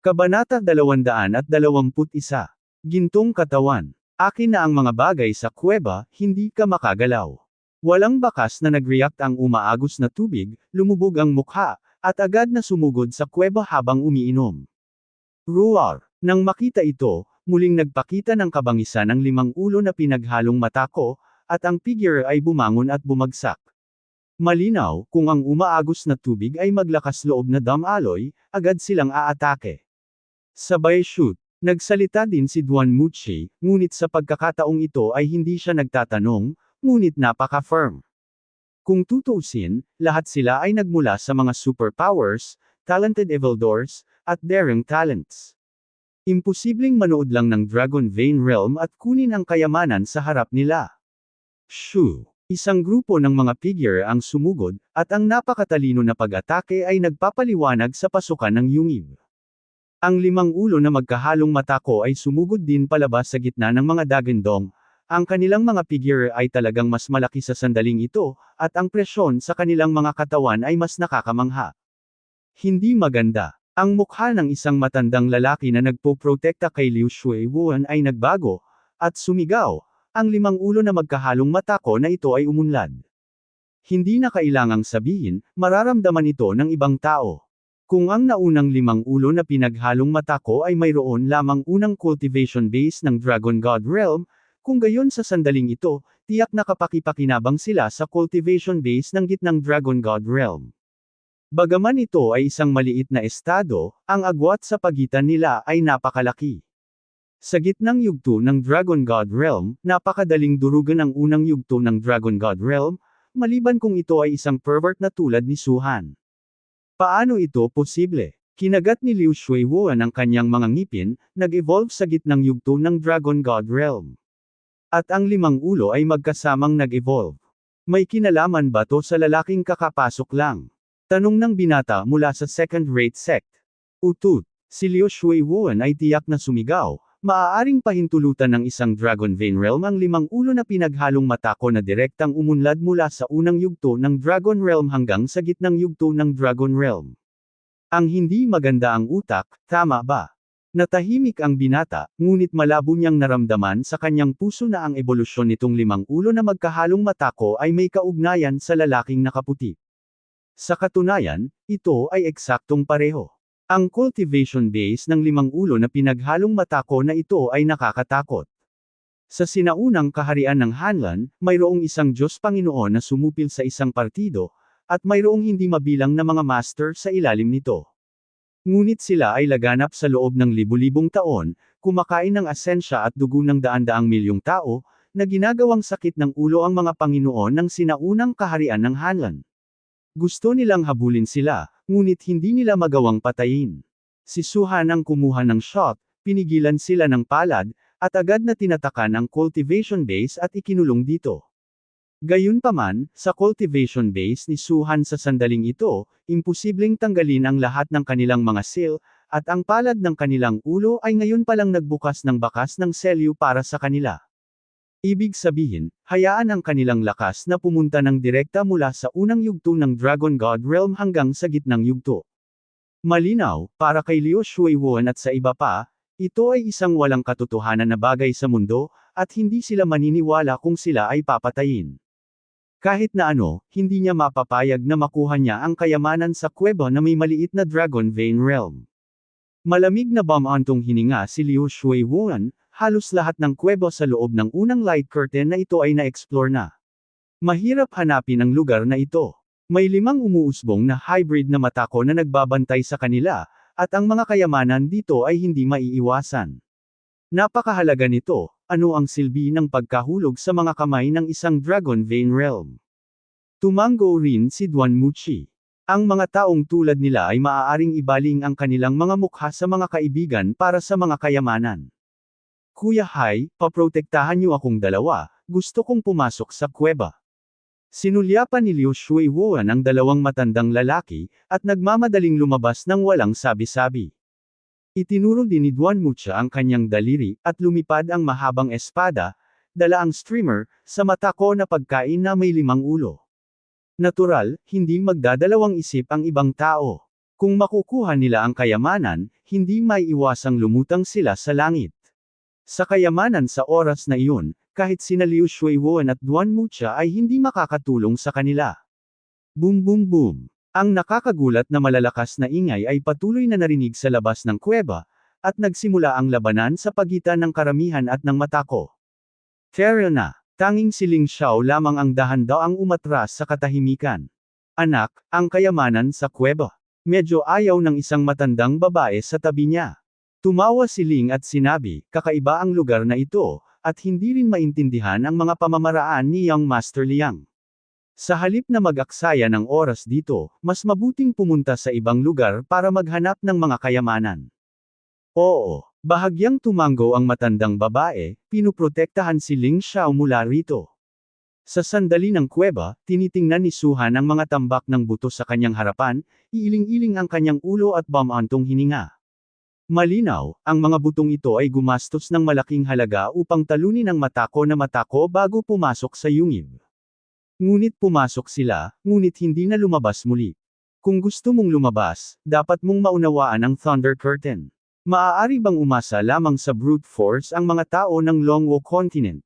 Kabanata 221. Gintong katawan. Akin na ang mga bagay sa kuweba, hindi ka makagalaw. Walang bakas na nag-react ang umaagos na tubig, lumubog ang mukha, at agad na sumugod sa kuweba habang umiinom. Roar! Nang makita ito, muling nagpakita ng kabangisan ang 5 ulo na pinaghalong matako, at ang figure ay bumangon at bumagsak. Malinaw, kung ang umaagos na tubig ay maglakas loob na damaloy, agad silang aatake. Sabay shoot. Nagsalita din si Duan Muchi, ngunit sa pagkakataong ito ay hindi siya nagtatanong, ngunit napaka-firm. Kung tutuusin, lahat sila ay nagmula sa mga superpowers, talented evildoers, at daring talents. Imposibleng manood lang ng Dragon Vein Realm at kunin ang kayamanan sa harap nila. Shoo! Isang grupo ng mga figure ang sumugod, at ang napakatalino na pag-atake ay nagpapaliwanag sa pasukan ng yungib. Ang 5 ulo na magkahalong matako ay sumugod din palabas sa gitna ng mga dagandong. Ang kanilang mga figure ay talagang mas malaki sa sandaling ito, at ang presyon sa kanilang mga katawan ay mas nakakamangha. Hindi maganda. Ang mukha ng isang matandang lalaki na nagpoprotekta kay Liu Shuiwuan ay nagbago, at sumigaw. Ang 5 ulo na magkahalong matako na ito ay umunlad. Hindi na kailangang sabihin, mararamdaman ito ng ibang tao. Kung ang naunang 5 ulo na pinaghalong matako ay mayroon lamang unang cultivation base ng Dragon God Realm, kung gayon sa sandaling ito, tiyak na kapakipakinabang sila sa cultivation base ng gitnang Dragon God Realm. Bagaman ito ay isang maliit na estado, ang agwat sa pagitan nila ay napakalaki. Sa gitnang yugto ng Dragon God Realm, napakadaling durugan ang unang yugto ng Dragon God Realm, maliban kung ito ay isang pervert na tulad ni Suhan. Paano ito posible? Kinagat ni Liu Shuiwuan ang kanyang mga ngipin, nag-evolve sa gitnang yugto ng Dragon God Realm. At ang 5 ulo ay magkasamang nag-evolve. May kinalaman ba to sa lalaking kakapasok lang? Tanong ng binata mula sa second-rate sect. Utut. Si Liu Shuiwuan ay tiyak na sumigaw. Maaaring pahintulutan ng isang Dragon Vein Realm ang 5 ulo na pinaghalong matako na direktang umunlad mula sa unang yugto ng Dragon Realm hanggang sa gitnang yugto ng Dragon Realm. Ang hindi maganda ang utak, tama ba? Natahimik ang binata, ngunit malabo niyang naramdaman sa kanyang puso na ang ebolusyon nitong 5 ulo na magkahalong matako ay may kaugnayan sa lalaking nakaputi. Sa katunayan, ito ay eksaktong pareho. Ang cultivation base ng 5 ulo na pinaghalong matako na ito ay nakakatakot. Sa sinaunang kaharian ng Hanlan, mayroong isang Diyos Panginoon na sumupil sa isang partido, at mayroong hindi mabilang na mga master sa ilalim nito. Ngunit sila ay laganap sa loob ng libu-libong taon, kumakain ng asensya at dugo ng daan-daang milyong tao, na ginagawang sakit ng ulo ang mga Panginoon ng sinaunang kaharian ng Hanlan. Gusto nilang habulin sila, ngunit hindi nila magawang patayin. Si Suhan ang kumuha ng shot, pinigilan sila ng palad, at agad na tinatakan ang cultivation base at ikinulong dito. Gayunpaman, sa cultivation base ni Suhan sa sandaling ito, imposibleng tanggalin ang lahat ng kanilang mga seal, at ang palad ng kanilang ulo ay ngayon palang nagbukas ng bakas ng selyo para sa kanila. Ibig sabihin, hayaan ang kanilang lakas na pumunta ng direkta mula sa unang yugto ng Dragon God Realm hanggang sa gitnang yugto. Malinaw, para kay Liu Shuiwuan at sa iba pa, ito ay isang walang katotohanan na bagay sa mundo, at hindi sila maniniwala kung sila ay papatayin. Kahit na ano, hindi niya mapapayag na makuha niya ang kayamanan sa kuweba na may maliit na Dragon Vein Realm. Malamig na bumantong hininga si Liu Shuiwuan. Halos lahat ng kuweba sa loob ng unang light curtain na ito ay na-explore na. Mahirap hanapin ang lugar na ito. May 5 umuusbong na hybrid na matako na nagbabantay sa kanila, at ang mga kayamanan dito ay hindi maiiwasan. Napakahalaga nito, ano ang silbi ng pagkahulog sa mga kamay ng isang Dragon Vein Realm? Tumango rin si Duan Muchi. Ang mga taong tulad nila ay maaaring ibaling ang kanilang mga mukha sa mga kaibigan para sa mga kayamanan. Kuya Hai, paprotektahan niyo akong dalawa, gusto kong pumasok sa kuweba. Sinulyapan ni Liu Shuiwuan ang 2 matandang lalaki, at nagmamadaling lumabas ng walang sabi-sabi. Itinuro din ni Duan Mucha ang kanyang daliri, at lumipad ang mahabang espada, dala ang streamer, sa matako na pagkain na may 5 ulo. Natural, hindi magdadalawang isip ang ibang tao. Kung makukuha nila ang kayamanan, hindi maiiwasang lumutang sila sa langit. Sa kayamanan sa oras na iyon, kahit sina Liu Shuiwen at Duan Mucha ay hindi makakatulong sa kanila. Boom boom boom. Ang nakakagulat na malalakas na ingay ay patuloy na narinig sa labas ng kuweba, at nagsimula ang labanan sa pagitan ng karamihan at ng matako. Tara na. Tanging si Ling Xiao lamang ang dahan-daang umatras sa katahimikan. Anak, ang kayamanan sa kuweba. Medyo ayaw ng isang matandang babae sa tabi niya. Tumawa si Ling at sinabi, kakaiba ang lugar na ito, at hindi rin maintindihan ang mga pamamaraan ni Young Master Liang. Sa halip na mag-aksaya ng oras dito, mas mabuting pumunta sa ibang lugar para maghanap ng mga kayamanan. Oo, bahagyang tumango ang matandang babae, pinuprotektahan si Ling Xiao mula rito. Sa sandali ng kuweba, tinitingnan ni Suhan ang mga tambak ng buto sa kanyang harapan, iiling-iling ang kanyang ulo at bamantong hininga. Malinaw, ang mga butong ito ay gumastos ng malaking halaga upang talunin ang matako na matako bago pumasok sa yungib. Ngunit pumasok sila, ngunit hindi na lumabas muli. Kung gusto mong lumabas, dapat mong maunawaan ang Thunder Curtain. Maaari bang umasa lamang sa brute force ang mga tao ng Longwo Continent?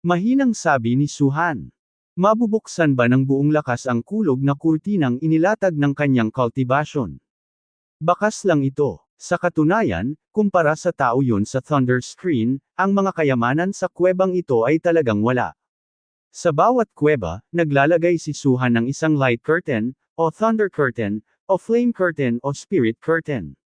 Mahinang sabi ni Suhan. Mabubuksan ba ng buong lakas ang kulog na kurtinang inilatag ng kanyang cultivation? Bakas lang ito. Sa katunayan, kumpara sa tao yun sa Thunder Screen, ang mga kayamanan sa kuwebang ito ay talagang wala. Sa bawat kuweba, naglalagay si Suhan ng isang light curtain, o thunder curtain, o flame curtain o spirit curtain.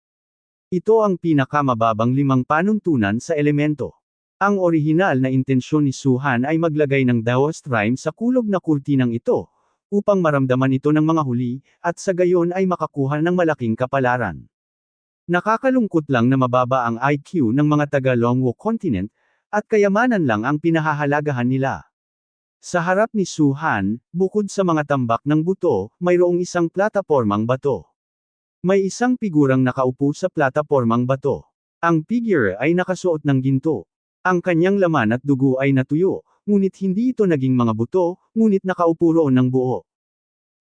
Ito ang pinakamababang 5 panuntunan sa elemento. Ang orihinal na intensyon ni Suhan ay maglagay ng Daoist rhyme sa kulog na kurtinang ito, upang maramdaman ito ng mga huli, at sa gayon ay makakuha ng malaking kapalaran. Nakakalungkot lang na mababa ang IQ ng mga taga-Longwo Continent, at kayamanan lang ang pinahahalagahan nila. Sa harap ni Suhan, bukod sa mga tambak ng buto, mayroong isang platapormang bato. May isang figurang nakaupo sa platapormang bato. Ang figure ay nakasuot ng ginto. Ang kanyang laman at dugo ay natuyo, ngunit hindi ito naging mga buto, ngunit nakaupo roon ng buo.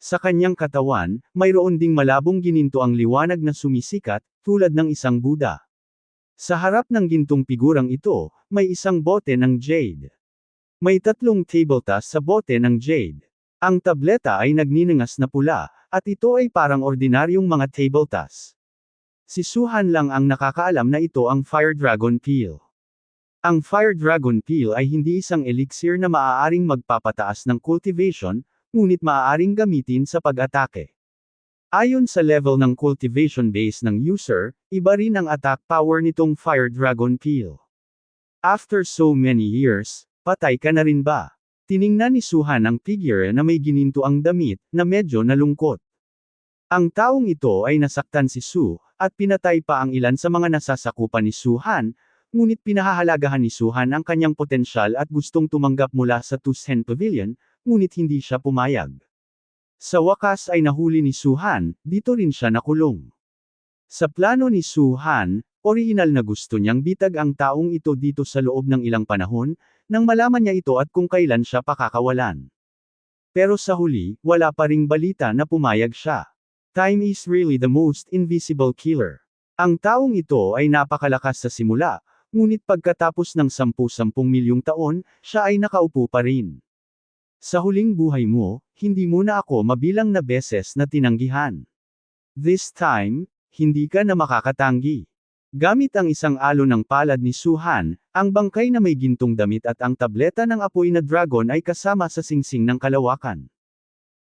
Sa kanyang katawan, mayroon ding malabong gininto ang liwanag na sumisikat, tulad ng isang Buddha. Sa harap ng gintong figurang ito, may isang bote ng jade. May 3 tabletas sa bote ng jade. Ang tableta ay nagniningas na pula, at ito ay parang ordinaryong mga tabletas. Si Suhan lang ang nakakaalam na ito ang Fire Dragon Peel. Ang Fire Dragon Peel ay hindi isang elixir na maaaring magpapataas ng cultivation, ngunit maaaring gamitin sa pag-atake. Ayon sa level ng cultivation base ng user, iba rin ang attack power nitong Fire Dragon Peel. After so many years, patay ka na rin ba? Tiningnan ni Suhan ang figure na may gininto ang damit, na medyo nalungkot. Ang taong ito ay nasaktan si Su, at pinatay pa ang ilan sa mga nasasakupan ni Suhan, ngunit pinahahalagahan ni Suhan ang kanyang potensyal at gustong tumanggap mula sa Tusen Pavilion, ngunit hindi siya pumayag. Sa wakas ay nahuli ni Suhan, dito rin siya nakulong. Sa plano ni Suhan, orihinal na gusto niyang bitag ang taong ito dito sa loob ng ilang panahon, nang malaman niya ito at kung kailan siya pakakawalan. Pero sa huli, wala pa ring balita na pumayag siya. Time is really the most invisible killer. Ang taong ito ay napakalakas sa simula, ngunit pagkatapos ng 10-10 milyong taon, siya ay nakaupo pa rin. Sa huling buhay mo, hindi mo na ako mabilang na beses na tinanggihan. This time, hindi ka na makakatanggi. Gamit ang isang alon ng palad ni Suhan, ang bangkay na may gintong damit at ang tableta ng apoy na dragon ay kasama sa singsing ng kalawakan.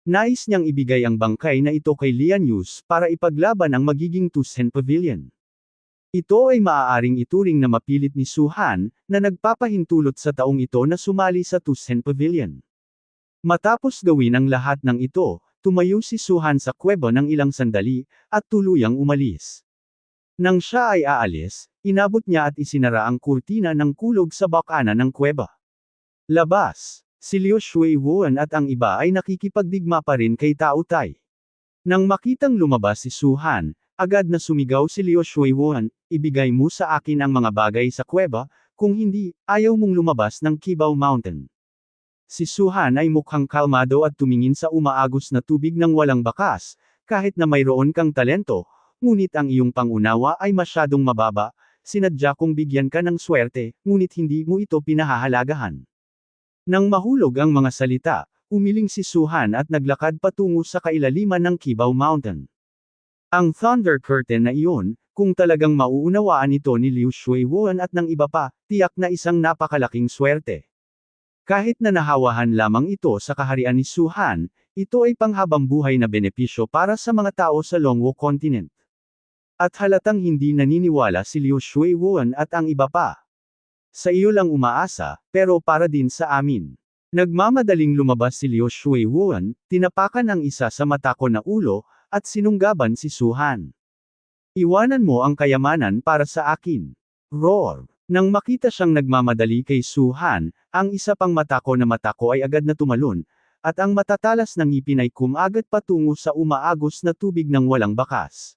Nais niyang ibigay ang bangkay na ito kay Lian Yus para ipaglaban ang magiging Tusen Pavilion. Ito ay maaaring ituring na mapilit ni Suhan, na nagpapahintulot sa taong ito na sumali sa Tusen Pavilion. Matapos gawin ang lahat ng ito, tumayo si Suhan sa kuweba ng ilang sandali, at tuluyang umalis. Nang siya ay aalis, inabot niya at isinara ang kurtina ng kulog sa bakana ng kuweba. Labas, si Liu Shuiwen at ang iba ay nakikipagdigma pa rin kay Tao Tai. Nang makitang lumabas si Suhan, agad na sumigaw si Liu Shuiwen, ibigay mo sa akin ang mga bagay sa kuweba, kung hindi, ayaw mong lumabas ng Kibao Mountain. Si Suhan ay mukhang kalmado at tumingin sa umaagos na tubig ng walang bakas, Kahit na mayroon kang talento, ngunit ang iyong pangunawa ay masyadong mababa, sinadya kong bigyan ka ng swerte, ngunit hindi mo ito pinahahalagahan. Nang mahulog ang mga salita, umiling si Suhan at naglakad patungo sa kailaliman ng Kibaw Mountain. Ang Thunder Curtain na iyon, kung talagang mauunawaan ito ni Liu Shuiwuan at ng iba pa, tiyak na isang napakalaking swerte. Kahit na nahawahan lamang ito sa kaharian ni Suhan, ito ay panghabang buhay na benepisyo para sa mga tao sa Longwo Continent. At halatang hindi naniniwala si Liu Shuiwuan at ang iba pa. Sa iyo lang umaasa, pero para din sa amin. Nagmamadaling lumabas si Liu Shuiwuan, tinapakan ang isa sa matako na ulo, at sinunggaban si Suhan. Iwanan mo ang kayamanan para sa akin. Roar. Nang makita siyang nagmamadali kay Suhan, ang isa pang matako ay agad na tumalon, at ang matatalas ng ngipin ay kumagat patungo sa umaagos na tubig ng walang bakas.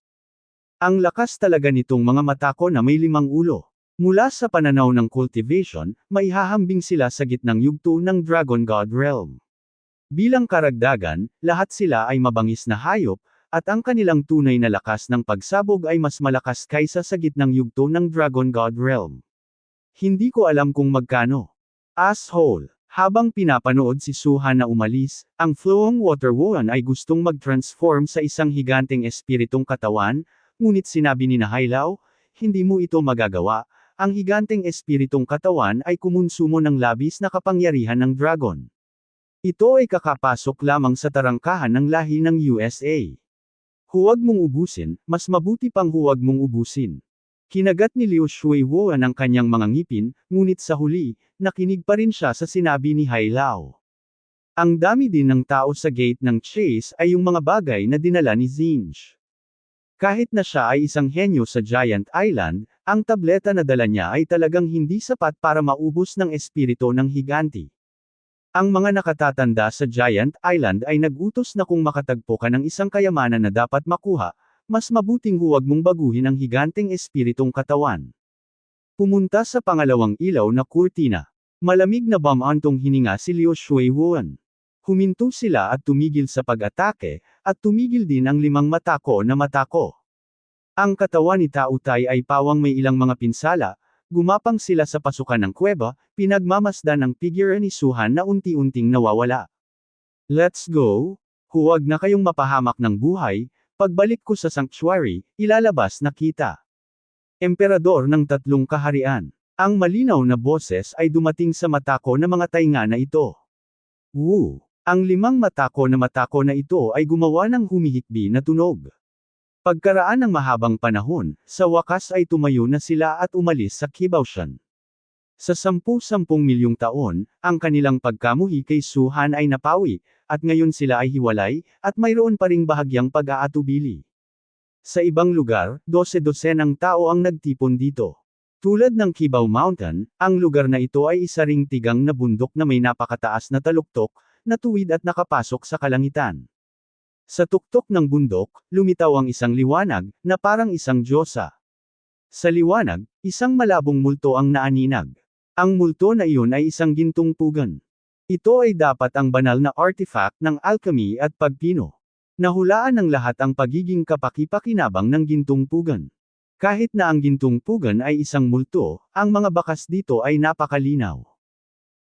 Ang lakas talaga nitong mga matako na may 5 ulo. Mula sa pananaw ng cultivation, maihahambing sila sa gitnang yugto ng Dragon God Realm. Bilang karagdagan, lahat sila ay mabangis na hayop, at ang kanilang tunay na lakas ng pagsabog ay mas malakas kaysa sa gitnang yugto ng Dragon God Realm. Hindi ko alam kung magkano. Asshole. Habang pinapanood si Suhan na umalis, ang Flowing Water Wuan ay gustong mag-transform sa isang higanteng espiritong katawan, ngunit sinabi ni Hailaw, hindi mo ito magagawa, ang higanteng espiritong katawan ay kumonsumo ng labis na kapangyarihan ng dragon. Ito ay kakapasok lamang sa tarangkahan ng lahi ng USA. Huwag mong ubusin, mas mabuti pang huwag mong ubusin. Kinagat ni Liu Shuiwuan ang kanyang mga ngipin, ngunit sa huli, nakinig pa rin siya sa sinabi ni Hailaw. Ang dami din ng tao sa gate ng Chase ay yung mga bagay na dinala ni Zinj. Kahit na siya ay isang henyo sa Giant Island, ang tableta na dala niya ay talagang hindi sapat para maubos ng espiritu ng higanti. Ang mga nakatatanda sa Giant Island ay nag-utos na kung makatagpo ka ng isang kayamanan na dapat makuha, mas mabuting huwag mong baguhin ang higanteng espiritong katawan. Pumunta sa pangalawang ilaw na kurtina. Malamig na bamantong hininga si Liu Shuiwuan. Huminto sila at tumigil sa pag-atake, at tumigil din ang 5 matako na matako. Ang katawan ni Tao Tai ay pawang may ilang mga pinsala. Gumapang sila sa pasukan ng kuweba, pinagmamasdan ang figure ni Suhan na unti-unting nawawala. Let's go! Huwag na kayong mapahamak ng buhay, pagbalik ko sa sanctuary, ilalabas na kita. Emperador ng 3 kaharian. Ang malinaw na boses ay dumating sa matako na mga tainga na ito. Woo! Ang 5 matako na ito ay gumawa ng humihikbi na tunog. Pagkaraan ng mahabang panahon, sa wakas ay tumayo na sila at umalis sa Kibaushan. Sa 10-10 milyong taon, ang kanilang pagkamuhi kay Suhan ay napawi, at ngayon sila ay hiwalay, at mayroon pa ring bahagyang pag-aatubili. Sa ibang lugar, 12-12 tao ang nagtipon dito. Tulad ng Kibaw Mountain, ang lugar na ito ay isa ring tigang na bundok na may napakataas na taluktok, na tuwid at nakapasok sa kalangitan. Sa tuktok ng bundok, lumitaw ang isang liwanag, na parang isang diyosa. Sa liwanag, isang malabong multo ang naaninag. Ang multo na iyon ay isang gintong pugan. Ito ay dapat ang banal na artifact ng alchemy at pagpino. Nahulaan ng lahat ang pagiging kapaki-pakinabang ng gintong pugan. Kahit na ang gintong pugan ay isang multo, ang mga bakas dito ay napakalinaw.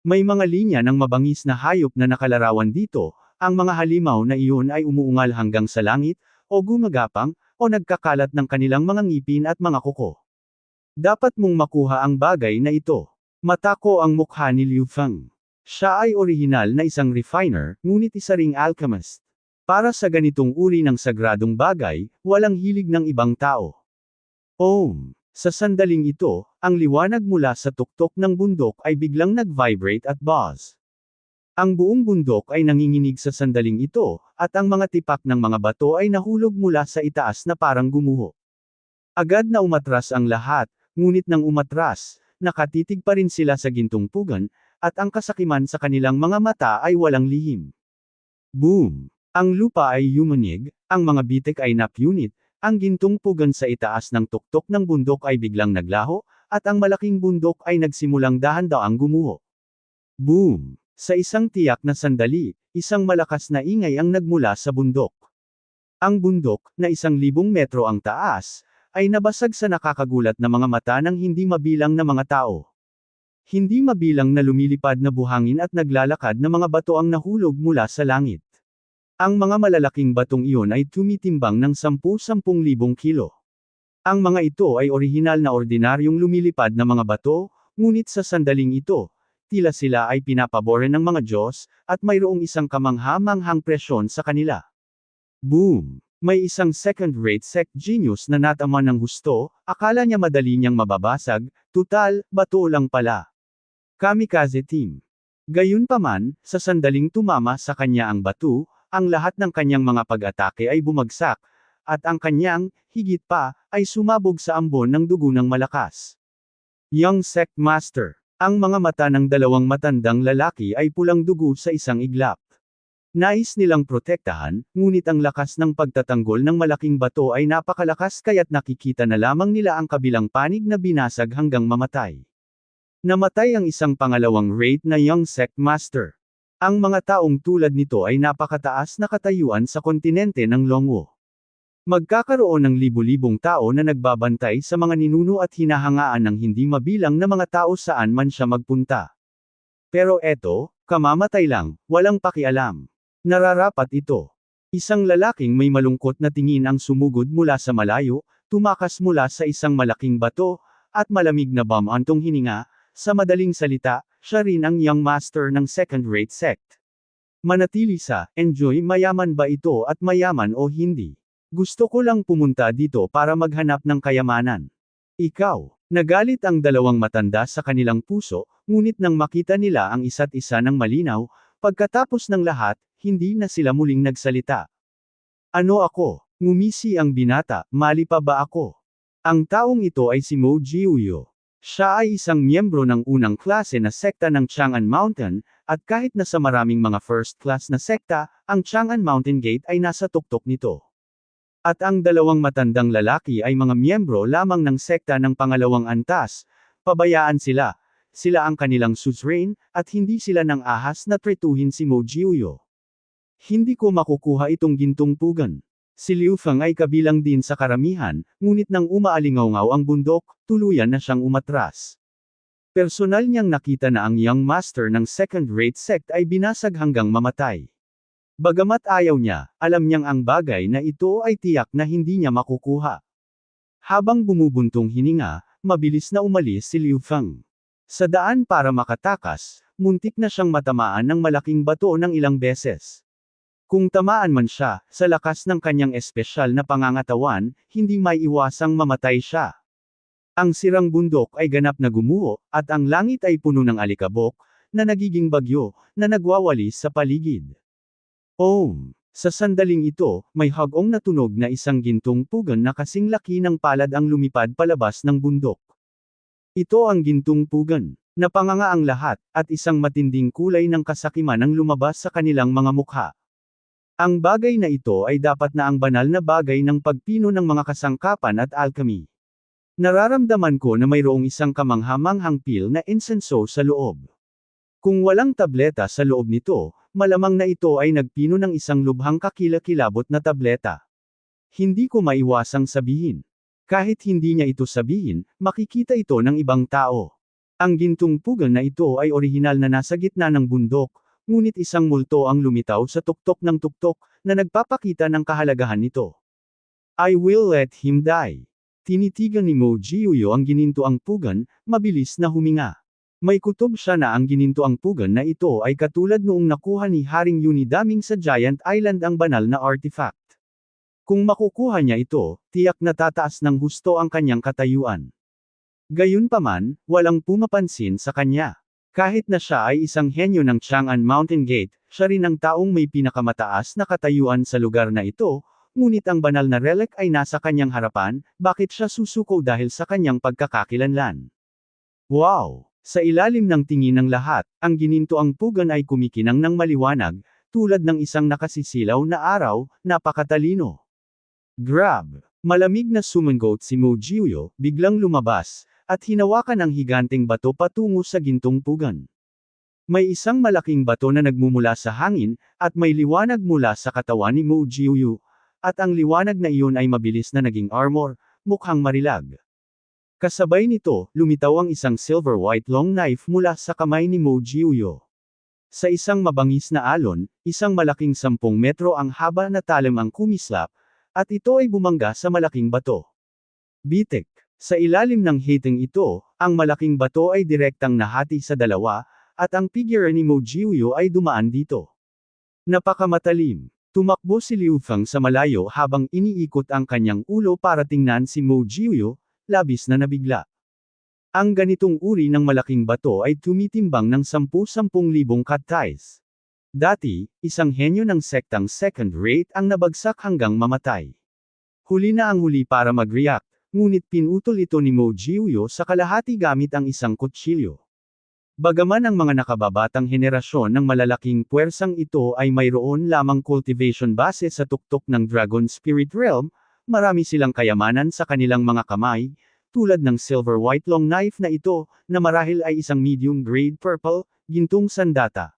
May mga linya ng mabangis na hayop na nakalarawan dito. Ang mga halimaw na iyon ay umuungal hanggang sa langit, o gumagapang, o nagkakalat ng kanilang mga ngipin at mga kuko. Dapat mong makuha ang bagay na ito. Matako ang mukha ni Liu Feng. Siya ay orihinal na isang refiner, ngunit isa ring alchemist. Para sa ganitong uri ng sagradong bagay, walang hilig ng ibang tao. Sa sandaling ito, ang liwanag mula sa tuktok ng bundok ay biglang nag-vibrate at buzz. Ang buong bundok ay nanginginig sa sandaling ito, at ang mga tipak ng mga bato ay nahulog mula sa itaas na parang gumuho. Agad na umatras ang lahat, ngunit nang umatras, nakatitig pa rin sila sa gintong pugan, at ang kasakiman sa kanilang mga mata ay walang lihim. Boom! Ang lupa ay yumanig, ang mga bitek ay napunit, ang gintong pugan sa itaas ng tuktok ng bundok ay biglang naglaho, at ang malaking bundok ay nagsimulang dahan-daang gumuho. Boom! Sa isang tiyak na sandali, isang malakas na ingay ang nagmula sa bundok. Ang bundok, na 1,000 metro ang taas, ay nabasag sa nakakagulat na mga mata ng hindi mabilang na mga tao. Hindi mabilang na lumilipad na buhangin at naglalakad na mga bato ang nahulog mula sa langit. Ang mga malalaking batong iyon ay tumitimbang ng 10,000 kilo. Ang mga ito ay orihinal na ordinaryong lumilipad na mga bato, ngunit sa sandaling ito, tila sila ay pinapabore ng mga Diyos, at mayroong isang kamangha-manghang presyon sa kanila. Boom! May isang second-rate sect genius na natama ng husto, akala niya madali niyang mababasag, tutal, bato lang pala. Kamikaze team. Gayunpaman, sa sandaling tumama sa kanya ang bato, ang lahat ng kanyang mga pag-atake ay bumagsak, at ang kanyang, higit pa, ay sumabog sa ambon ng dugo ng malakas. Young Sect Master. Ang mga mata ng dalawang matandang lalaki ay pulang dugo sa isang iglap. Nais nilang protektahan, ngunit ang lakas ng pagtatanggol ng malaking bato ay napakalakas kaya't nakikita na lamang nila ang kabilang panig na binasag hanggang mamatay. Namatay ang isang pangalawang rate na Young Sect Master. Ang mga taong tulad nito ay napakataas na katayuan sa kontinente ng Longwo. Magkakaroon ng libu-libong tao na nagbabantay sa mga ninuno at hinahangaan ng hindi mabilang na mga tao saan man siya magpunta. Pero eto, kamamatay lang, walang pakialam. Nararapat ito. Isang lalaking may malungkot na tingin ang sumugod mula sa malayo, tumakas mula sa isang malaking bato, at malamig na bamantong hininga, sa madaling salita, siya rin ang young master ng second-rate sect. Manatili sa, enjoy mayaman ba ito at mayaman o hindi? Gusto ko lang pumunta dito para maghanap ng kayamanan. Ikaw, nagalit ang dalawang matanda sa kanilang puso, ngunit nang makita nila ang isa't isa ng malinaw, pagkatapos ng lahat, hindi na sila muling nagsalita. Ano ako? Ngumisi ang binata, mali pa ba ako? Ang taong ito ay si Mo Jiuyo. Siya ay isang miyembro ng unang klase na sekta ng Chang'an Mountain, at kahit na sa maraming mga first class na sekta, ang Chang'an Mountain Gate ay nasa tuktok nito. At ang dalawang matandang lalaki ay mga miyembro lamang ng sekta ng pangalawang antas, pabayaan sila, sila ang kanilang suzerain, at hindi sila nang ahas na tretuhin si Mo Jiuyo. Hindi ko makukuha itong gintong pugan. Si Liu Feng ay kabilang din sa karamihan, ngunit nang umaalingaw ang bundok, tuluyan na siyang umatras. Personal niyang nakita na ang young master ng second-rate sect ay binasag hanggang mamatay. Bagamat ayaw niya, alam niyang ang bagay na ito ay tiyak na hindi niya makukuha. Habang bumubuntong hininga, mabilis na umalis si Liu Feng. Sa daan para makatakas, muntik na siyang matamaan ng malaking bato ng ilang beses. Kung tamaan man siya, sa lakas ng kanyang espesyal na pangangatawan, hindi may iwasang mamatay siya. Ang sirang bundok ay ganap na gumuho, at ang langit ay puno ng alikabok, na nagiging bagyo, na nagwawalis sa paligid. Sa sandaling ito, may hagong na tunog na isang gintong pugan na kasing laki ng palad ang lumipad palabas ng bundok. Ito ang gintong pugan. Napanganga ang lahat, at isang matinding kulay ng kasakiman ang lumabas sa kanilang mga mukha. Ang bagay na ito ay dapat na ang banal na bagay ng pagpino ng mga kasangkapan at alchemy. Nararamdaman ko na mayroong isang kamangha-manghang pil na insenso sa loob. Kung walang tableta sa loob nito, malamang na ito ay nagpino ng isang lubhang kakilakilabot na tableta. Hindi ko maiwasang sabihin. Kahit hindi niya ito sabihin, makikita ito ng ibang tao. Ang gintong pugan na ito ay orihinal na nasa gitna ng bundok, ngunit isang multo ang lumitaw sa tuktok ng tuktok, na nagpapakita ng kahalagahan nito. I will let him die. Tinitigan ni Mo Jiuyo ang ginintoang pugan, mabilis na huminga. May kutob siya na ang ginintoang pugan na ito ay katulad noong nakuha ni Haring Unidaming sa Giant Island ang banal na artifact. Kung makukuha niya ito, tiyak na tataas ng husto ang kanyang katayuan. Gayunpaman, walang pumapansin sa kanya. Kahit na siya ay isang henyo ng Chang'an Mountain Gate, siya rin ang taong may pinakamataas na katayuan sa lugar na ito, ngunit ang banal na relic ay nasa kanyang harapan, bakit siya susuko dahil sa kanyang pagkakakilanlan? Wow! Sa ilalim ng tingin ng lahat, ang ginintoang pugan ay kumikinang ng maliwanag, tulad ng isang nakasisilaw na araw, napakatalino. Grab! Malamig na sumangot si Mo Jiuyo, biglang lumabas, at hinawakan ang higanteng bato patungo sa gintong pugan. May isang malaking bato na nagmumula sa hangin, at may liwanag mula sa katawan ni Mo Jiuyo. at ang liwanag na iyon ay mabilis na naging armor, mukhang marilag. Kasabay nito, lumitaw ang isang silver-white long knife mula sa kamay ni Mo Jiuyo. Sa isang mabangis na alon, isang malaking 10 metro ang haba na talim ang kumislap, at ito ay bumangga sa malaking bato. Bitik. Sa ilalim ng hiting ito, ang malaking bato ay direktang nahati sa dalawa, at ang figure ni Mo Jiuyo ay dumaan dito. Napakamatalim. Tumakbo si Liu Feng sa malayo habang iniikot ang kanyang ulo para tingnan si Mo Jiuyo, labis na nabigla. Ang ganitong uri ng malaking bato ay tumitimbang ng 10,000 katays. Dati, isang henyo ng sektang second rate ang nabagsak hanggang mamatay. Huli na ang huli para mag-react. Ngunit pinutol ito ni Mo Jiuyo sa kalahati gamit ang isang kutsilyo. Bagaman ang mga nakababatang henerasyon ng malalaking puwersang ito ay mayroon lamang cultivation base sa tuktok ng Dragon Spirit Realm, marami silang kayamanan sa kanilang mga kamay, tulad ng silver white long knife na ito, na marahil ay isang medium grade purple, gintong sandata.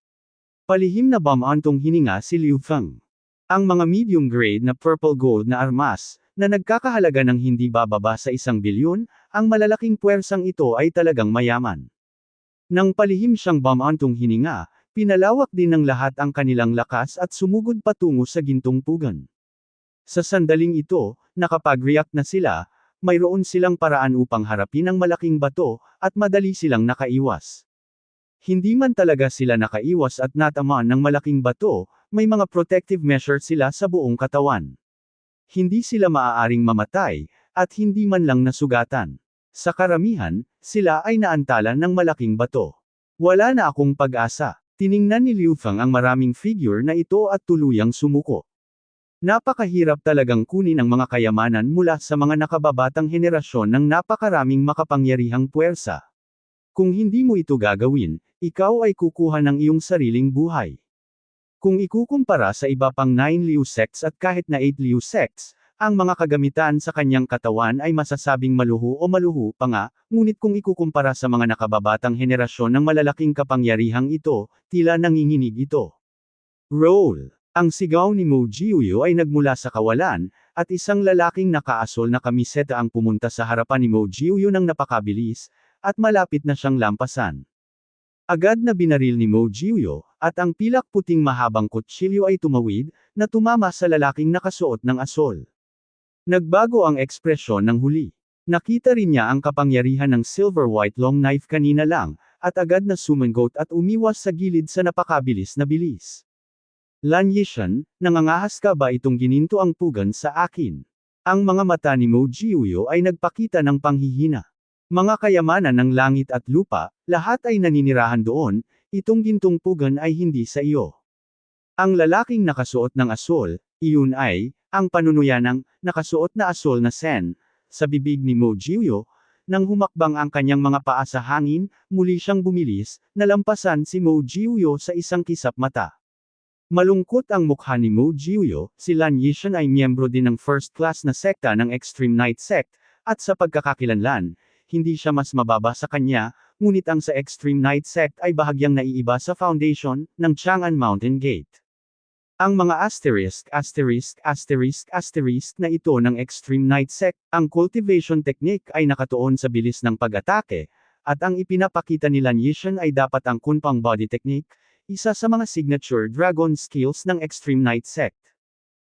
Palihim na bumantong hininga si Liu Feng. Ang mga medium grade na purple gold na armas, na nagkakahalaga ng hindi bababa sa 1 bilyon, ang malalaking puwersang ito ay talagang mayaman. Nang palihim siyang bumantong hininga, pinalawak din ng lahat ang kanilang lakas at sumugod patungo sa gintong pugan. Sa sandaling ito, nakapag-react na sila, mayroon silang paraan upang harapin ang malaking bato, at madali silang nakaiwas. Hindi man talaga sila nakaiwas at natamaan ng malaking bato, may mga protective measures sila sa buong katawan. Hindi sila maaaring mamatay, at hindi man lang nasugatan. Sa karamihan, sila ay naantalan ng malaking bato. Wala na akong pag-asa. Tiningnan ni Liu Feng ang maraming figure na ito at tuluyang sumuko. Napakahirap talagang kunin ang mga kayamanan mula sa mga nakababatang henerasyon ng napakaraming makapangyarihang puwersa. Kung hindi mo ito gagawin, ikaw ay kukuha ng iyong sariling buhay. Kung ikukumpara sa iba pang 9 Liu sects at kahit na 8 Liu sects, ang mga kagamitan sa kanyang katawan ay masasabing maluho o maluho pa nga, ngunit kung ikukumpara sa mga nakababatang henerasyon ng malalaking kapangyarihang ito, tila nanginginig ito. Roll! Ang sigaw ni Mo Jiuyo ay nagmula sa kawalan, at isang lalaking nakaasol na kamiseta ang pumunta sa harapan ni Mo Jiuyo ng napakabilis, at malapit na siyang lampasan. Agad na binaril ni Mo Jiuyo, at ang pilak puting mahabang kutsilyo ay tumawid, na tumama sa lalaking nakasuot ng asol. Nagbago ang ekspresyon ng huli. Nakita rin niya ang kapangyarihan ng silver white long knife kanina lang, at agad na sumangot at umiwas sa gilid sa napakabilis na bilis. Lan Yishan, nangangahas ka ba itong gininto ang pugan sa akin? Ang mga mata ni Mo Jiuyo ay nagpakita ng panghihina. Mga kayamanan ng langit at lupa, lahat ay naninirahan doon, itong gintong pugan ay hindi sa iyo. Ang lalaking nakasuot ng asol, iyon ay, ang panunuyanang, nakasuot na asol na sen, sa bibig ni Mo Jiuyo, nang humakbang ang kanyang mga paa sa hangin, muli siyang bumilis, nalampasan si Mo Jiuyo sa isang kisap mata. Malungkot ang mukha ni Mo Jiuyo, si Lan Yishan ay miyembro din ng first class na sekta ng Extreme Night Sect, at sa pagkakakilanlan, hindi siya mas mababa sa kanya, ngunit ang sa Extreme Night Sect ay bahagyang naiiba sa foundation, ng Chang'an Mountain Gate. Ang mga asterisk na ito ng Extreme Night Sect, ang cultivation technique ay nakatuon sa bilis ng pag-atake, at ang ipinapakita ni Lan Yishan ay dapat ang Kunpang Body Technique, isa sa mga signature dragon skills ng Extreme Night Sect.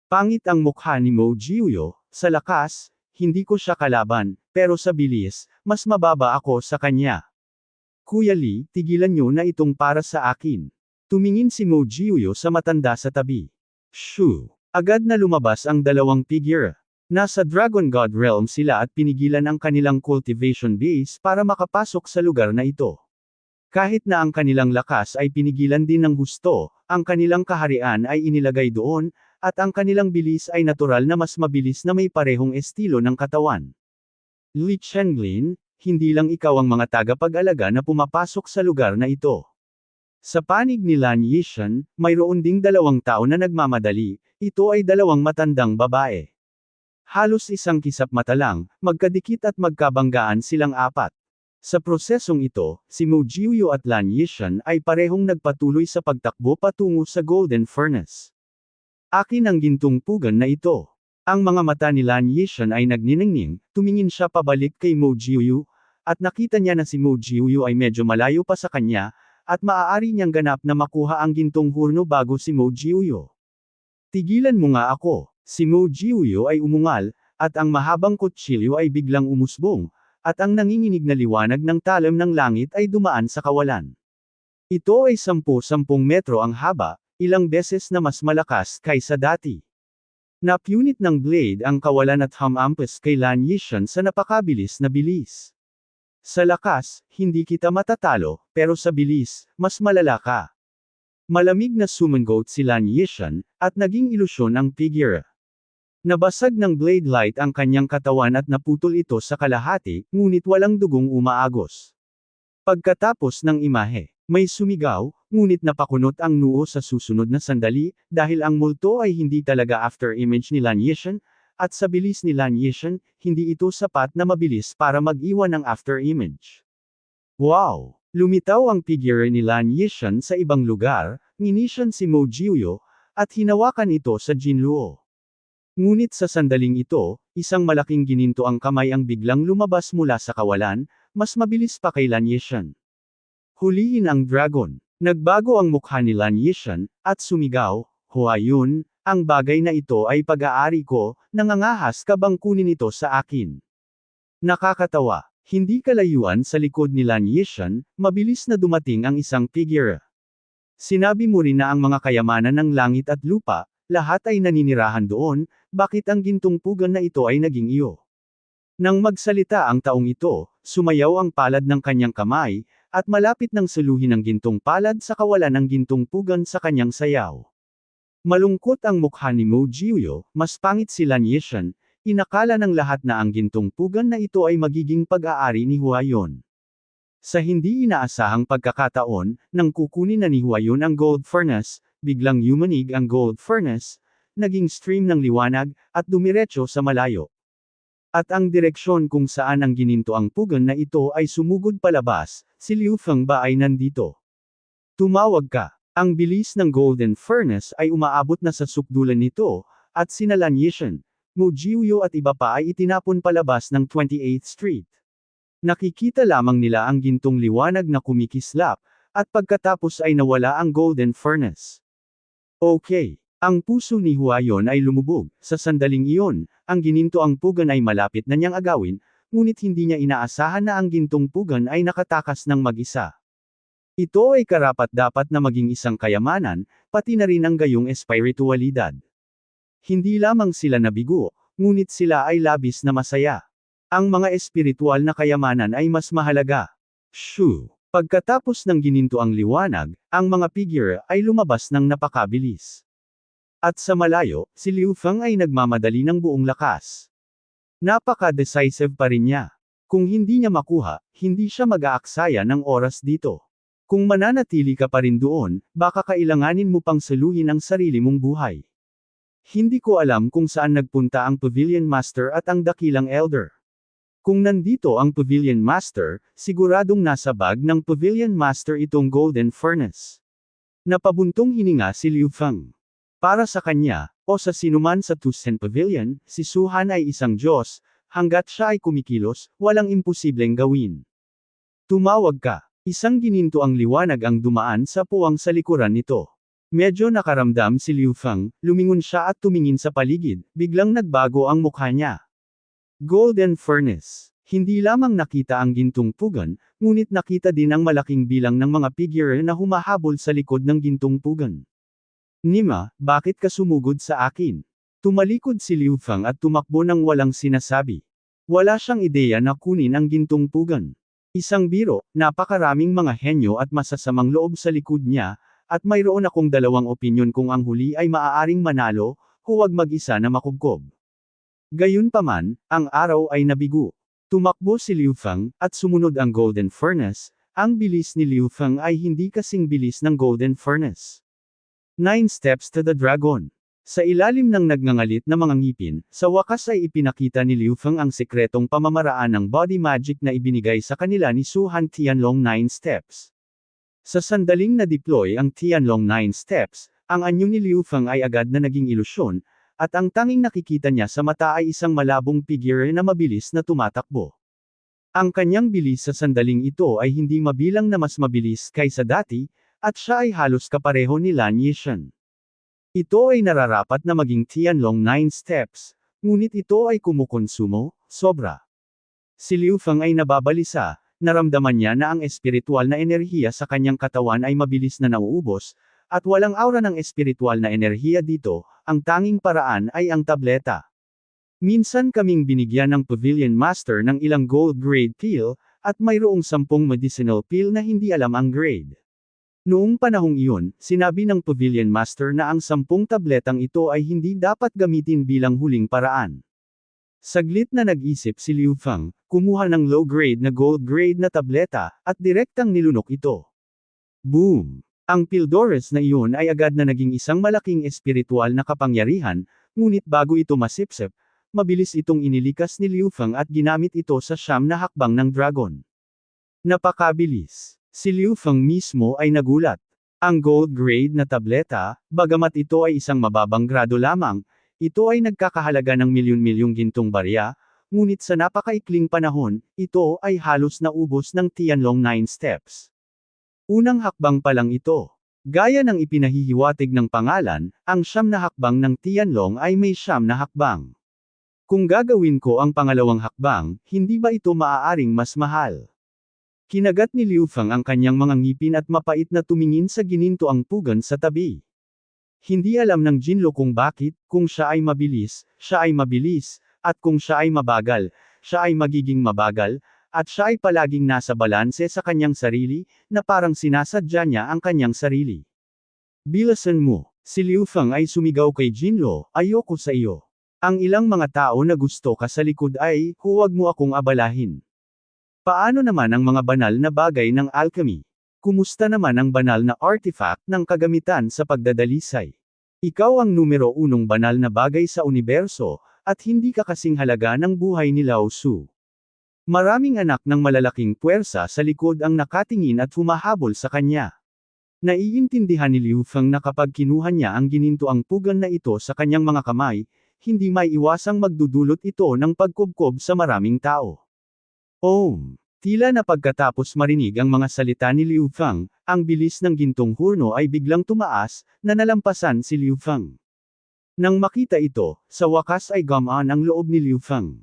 Pangit ang mukha ni Mo Jiuyo, sa lakas, hindi ko siya kalaban, pero sa bilis, mas mababa ako sa kanya. Kuya Lee, tigilan niyo na itong para sa akin. Tumingin si Mo Jiuyo sa matanda sa tabi. Shoo! Agad na lumabas ang dalawang figure. Nasa Dragon God Realm sila at pinigilan ang kanilang cultivation base para makapasok sa lugar na ito. Kahit na ang kanilang lakas ay pinigilan din ng husto, ang kanilang kaharian ay inilagay doon, at ang kanilang bilis ay natural na mas mabilis na may parehong estilo ng katawan. Li Chenglin, hindi lang ikaw ang mga tagapag-alaga na pumapasok sa lugar na ito. Sa panig ni Lan Yishan, mayroon ding 2 tao na nagmamadali, ito ay 2 matandang babae. Halos isang kisap mata lang, magkadikit at magkabanggaan silang 4. Sa prosesong ito, si Mo Jiuyo at Lan Yishan ay parehong nagpatuloy sa pagtakbo patungo sa Golden Furnace. Akin ang gintong pugan na ito. Ang mga mata ni Lan Yishan ay nagniningning, tumingin siya pabalik kay Mo Jiuyu, at nakita niya na si Mo Jiuyu ay medyo malayo pa sa kanya, at maaari niyang ganap na makuha ang gintong hurno bago si Mo Jiuyu. Tigilan mo nga ako, si Mo Jiuyu ay umungal, at ang mahabang kutsilyo ay biglang umusbong, at ang nanginginig na liwanag ng talim ng langit ay dumaan sa kawalan. Ito ay 10-10 metro ang haba, ilang beses na mas malakas kaysa dati. Napunit ng blade ang kawalan at humampas kay Lan Yishan sa napakabilis na bilis. Sa lakas, hindi kita matatalo, pero sa bilis, mas malala ka. Malamig na sumangot si Lan Yishan, at naging ilusyon ang figure. Nabasag ng blade light ang kanyang katawan at naputol ito sa kalahati, ngunit walang dugong umaagos. Pagkatapos ng imahe, may sumigaw, ngunit napakunot ang noo sa susunod na sandali, dahil ang multo ay hindi talaga after image ni Lan Yishan, at sa bilis ni Lan Yishan, hindi ito sapat na mabilis para mag-iwan ng after image. Wow! Lumitaw ang figure ni Lan Yishan sa ibang lugar, nginisyan si Mo Jiuyu, at hinawakan ito sa Jinluo. Ngunit sa sandaling ito, isang malaking gininto ang kamay ang biglang lumabas mula sa kawalan, mas mabilis pa kay Lan Yishan. Hulihin ang dragon. Nagbago ang mukha ni Lan Yishan, at sumigaw, Huayun, ang bagay na ito ay pag-aari ko, nangangahas ka bang kunin ito sa akin? Nakakatawa. Hindi kalayuan sa likod ni Lan Yishan, mabilis na dumating ang isang figure. Sinabi mo rin na ang mga kayamanan ng langit at lupa, lahat ay naninirahan doon, bakit ang gintong pugan na ito ay naging iyo? Nang magsalita ang taong ito, sumayaw ang palad ng kanyang kamay, at malapit nang suluhin ang gintong palad sa kawalan ng gintong pugan sa kanyang sayaw. Malungkot ang mukha ni Mo Jiuyu, mas pangit si Lan Yishan, inakala ng lahat na ang gintong pugan na ito ay magiging pag-aari ni Huayun. Sa hindi inaasahang pagkakataon, nang kukunin na ni Huayun ang gold furnace, biglang yumanig ang gold furnace, naging stream ng liwanag, at dumiretso sa malayo. At ang direksyon kung saan ang gininto ang pugan na ito ay sumugod palabas, si Liu Feng ba ay nandito? Tumawag ka. Ang bilis ng golden furnace ay umaabot na sa sukdulan nito, at sina Lan Yishan, Mo Jiuyu at iba pa ay itinapon palabas ng 28th Street. Nakikita lamang nila ang gintong liwanag na kumikislap, at pagkatapos ay nawala ang golden furnace. Okay. Ang puso ni Huayun ay lumubog, sa sandaling iyon, ang gininto ang pugan ay malapit na niyang agawin, ngunit hindi niya inaasahan na ang gintong pugan ay nakatakas ng mag-isa. Ito ay karapat-dapat na maging isang kayamanan, pati na rin ang gayong espiritualidad. Hindi lamang sila nabigo, ngunit sila ay labis na masaya. Ang mga espiritual na kayamanan ay mas mahalaga. Shoo! Pagkatapos ng gininto ang liwanag, ang mga figure ay lumabas ng napakabilis. At sa malayo, si Liu Feng ay nagmamadali ng buong lakas. Napaka-decisive pa rin niya. Kung hindi niya makuha, hindi siya mag-aaksaya ng oras dito. Kung mananatili ka pa rin doon, baka kailanganin mo pang saluhin ang sarili mong buhay. Hindi ko alam kung saan nagpunta ang Pavilion Master at ang dakilang Elder. Kung nandito ang Pavilion Master, siguradong nasa bag ng Pavilion Master itong Golden Furnace. Napabuntong hininga si Liu Feng. Para sa kanya, o sa sinuman sa Tusen Pavilion, si Su Han ay isang Diyos, hanggat siya ay kumikilos, walang imposibleng gawin. Tumawag ka. Isang gininto ang liwanag ang dumaan sa puwang sa likuran nito. Medyo nakaramdam si Liu Feng, lumingon siya at tumingin sa paligid, biglang nagbago ang mukha niya. Golden Furnace. Hindi lamang nakita ang gintong pugan, ngunit nakita din ang malaking bilang ng mga figure na humahabol sa likod ng gintong pugan. Nima, bakit ka sumugod sa akin? Tumalikod si Liu Feng at tumakbo nang walang sinasabi. Wala siyang ideya na kunin ang gintong pugan. Isang biro, napakaraming mga henyo at masasamang loob sa likod niya, at mayroon akong dalawang opinyon kung ang huli ay maaaring manalo, huwag mag-isa na makubkob. Gayunpaman, ang araw ay nabigo. Tumakbo si Liu Feng, at sumunod ang Golden Furnace. Ang bilis ni Liu Feng ay hindi kasing bilis ng Golden Furnace. 9 Steps to the Dragon. Sa ilalim ng nagngangalit na mga ngipin, sa wakas ay ipinakita ni Liu Feng ang sekretong pamamaraan ng body magic na ibinigay sa kanila ni Su Han Tianlong 9 Steps. Sa sandaling na-deploy ang Tianlong 9 Steps, ang anyo ni Liu Feng ay agad na naging ilusyon, at ang tanging nakikita niya sa mata ay isang malabong figure na mabilis na tumatakbo. Ang kanyang bilis sa sandaling ito ay hindi mabilang na mas mabilis kaysa dati, at siya ay halos kapareho ni Lan Yishan. Ito ay nararapat na maging Tianlong 9 steps, ngunit ito ay kumukonsumo, sobra. Si Liu Feng ay nababalisa, naramdaman niya na ang espiritual na enerhiya sa kanyang katawan ay mabilis na nauubos, at walang aura ng espiritual na enerhiya dito, ang tanging paraan ay ang tableta. Minsan kaming binigyan ng Pavilion Master ng ilang gold grade pill, at mayroong 10 medicinal pill na hindi alam ang grade. Noong panahong iyon, sinabi ng Pavilion Master na ang 10 tabletang ito ay hindi dapat gamitin bilang huling paraan. Saglit na nag-isip si Liu Feng, kumuha ng low-grade na gold-grade na tableta, at direktang nilunok ito. Boom! Ang Pildores na iyon ay agad na naging isang malaking espiritual na kapangyarihan, ngunit bago ito masipsip, mabilis itong inilikas ni Liu Feng at ginamit ito sa siyam na hakbang ng dragon. Napakabilis! Si Liu Feng mismo ay nagulat. Ang gold-grade na tableta, bagamat ito ay isang mababang grado lamang, ito ay nagkakahalaga ng milyon-milyong gintong barya, ngunit sa napakaikling panahon, ito ay halos naubos ng Tianlong 9 steps. Unang hakbang pa lang ito. Gaya ng ipinahihiwatig ng pangalan, ang siyam na hakbang ng Tianlong ay may siyam na hakbang. Kung gagawin ko ang pangalawang hakbang, hindi ba ito maaaring mas mahal? Kinagat ni Liu Feng ang kanyang mga ngipin at mapait na tumingin sa ginintoang pugan sa tabi. Hindi alam ng Jinlo kung bakit, kung siya ay mabilis, at kung siya ay mabagal, siya ay magiging mabagal, at siya ay palaging nasa balanse sa kanyang sarili, na parang sinasadya niya ang kanyang sarili. Bilasan mo, si Liu Feng ay sumigaw kay Jinlo, ayoko sa iyo. Ang ilang mga tao na gusto ka sa likod ay, huwag mo akong abalahin. Paano naman ang mga banal na bagay ng alchemy? Kumusta naman ang banal na artifact ng kagamitan sa pagdadalisay? Ikaw ang numero 1 banal na bagay sa universo, at hindi ka kasing halaga ng buhay ni Lao Su. Maraming anak ng malalaking puwersa sa likod ang nakatingin at humahabol sa kanya. Naiintindihan ni Liu Feng na kapag kinuha niya ang ginintoang pugan na ito sa kanyang mga kamay, hindi maiiwasang magdudulot ito ng pagkubkob sa maraming tao. Tila na pagkatapos marinig ang mga salita ni Liu Feng, ang bilis ng gintong hurno ay biglang tumaas, na nalampasan si Liu Feng. Nang makita ito, sa wakas ay gumaan ang loob ni Liu Feng.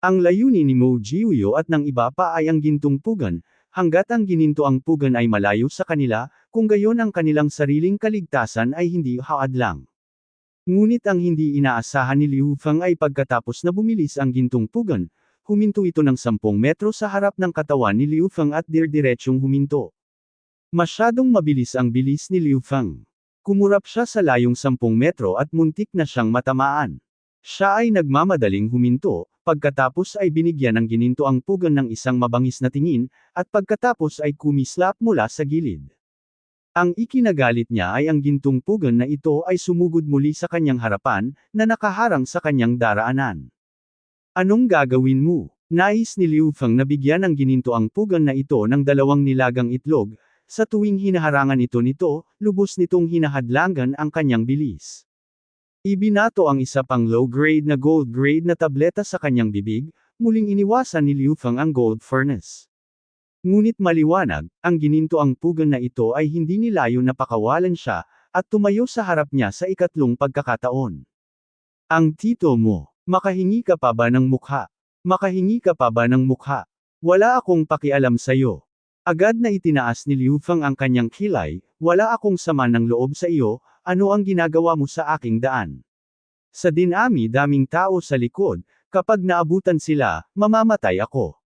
Ang layunin ni Mo Jiuyo at ng iba pa ay ang gintong pugan, hanggat ang ginintoang pugan ay malayo sa kanila, kung gayon ang kanilang sariling kaligtasan ay hindi haadlang. Ngunit ang hindi inaasahan ni Liu Feng ay pagkatapos na bumilis ang gintong pugan, huminto ito ng 10 metro sa harap ng katawan ni Liu Feng at dirdiretsyong huminto. Masyadong mabilis ang bilis ni Liu Feng. Kumurap siya sa layong 10 metro at muntik na siyang matamaan. Siya ay nagmamadaling huminto, pagkatapos ay binigyan ng gininto ang pugan ng isang mabangis na tingin, at pagkatapos ay kumislap mula sa gilid. Ang ikinagalit niya ay ang gintong pugan na ito ay sumugod muli sa kanyang harapan, na nakaharang sa kanyang daraanan. Anong gagawin mo? Nais ni Liu Feng na bigyan ng gininto ang pugan na ito ng 2 nilagang itlog, sa tuwing hinaharangan ito nito, lubos nitong hinahadlangan ang kanyang bilis. Ibinato ang isa pang low-grade na gold-grade na tableta sa kanyang bibig, muling iniwasan ni Liu Feng ang gold furnace. Ngunit maliwanag, ang gininto ang pugan na ito ay hindi nilayo na pakawalan siya, at tumayo sa harap niya sa ikatlong pagkakataon. Ang tito mo. Makahingi ka pa ba ng mukha? Makahingi ka pa ba ng mukha? Wala akong pakialam sa'yo. Agad na itinaas ni Liu Feng ang kanyang kilay, wala akong sama ng loob sa iyo, ano ang ginagawa mo sa aking daan? Sa dinami-daming tao sa likod, kapag naabutan sila, mamamatay ako.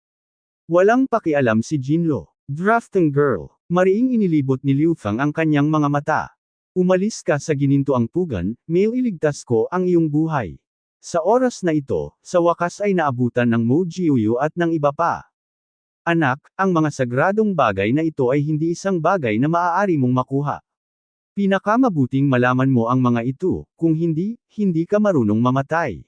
Walang pakialam si Jinlo. Drafting girl. Mariing inilibot ni Liu Feng ang kanyang mga mata. Umalis ka sa ginintoang pugan, may iligtas ko ang iyong buhay. Sa oras na ito, sa wakas ay naabutan ng Mo Jiuyo at ng iba pa. Anak, ang mga sagradong bagay na ito ay hindi isang bagay na maaari mong makuha. Pinakamabuting malaman mo ang mga ito, kung hindi, hindi ka marunong mamatay.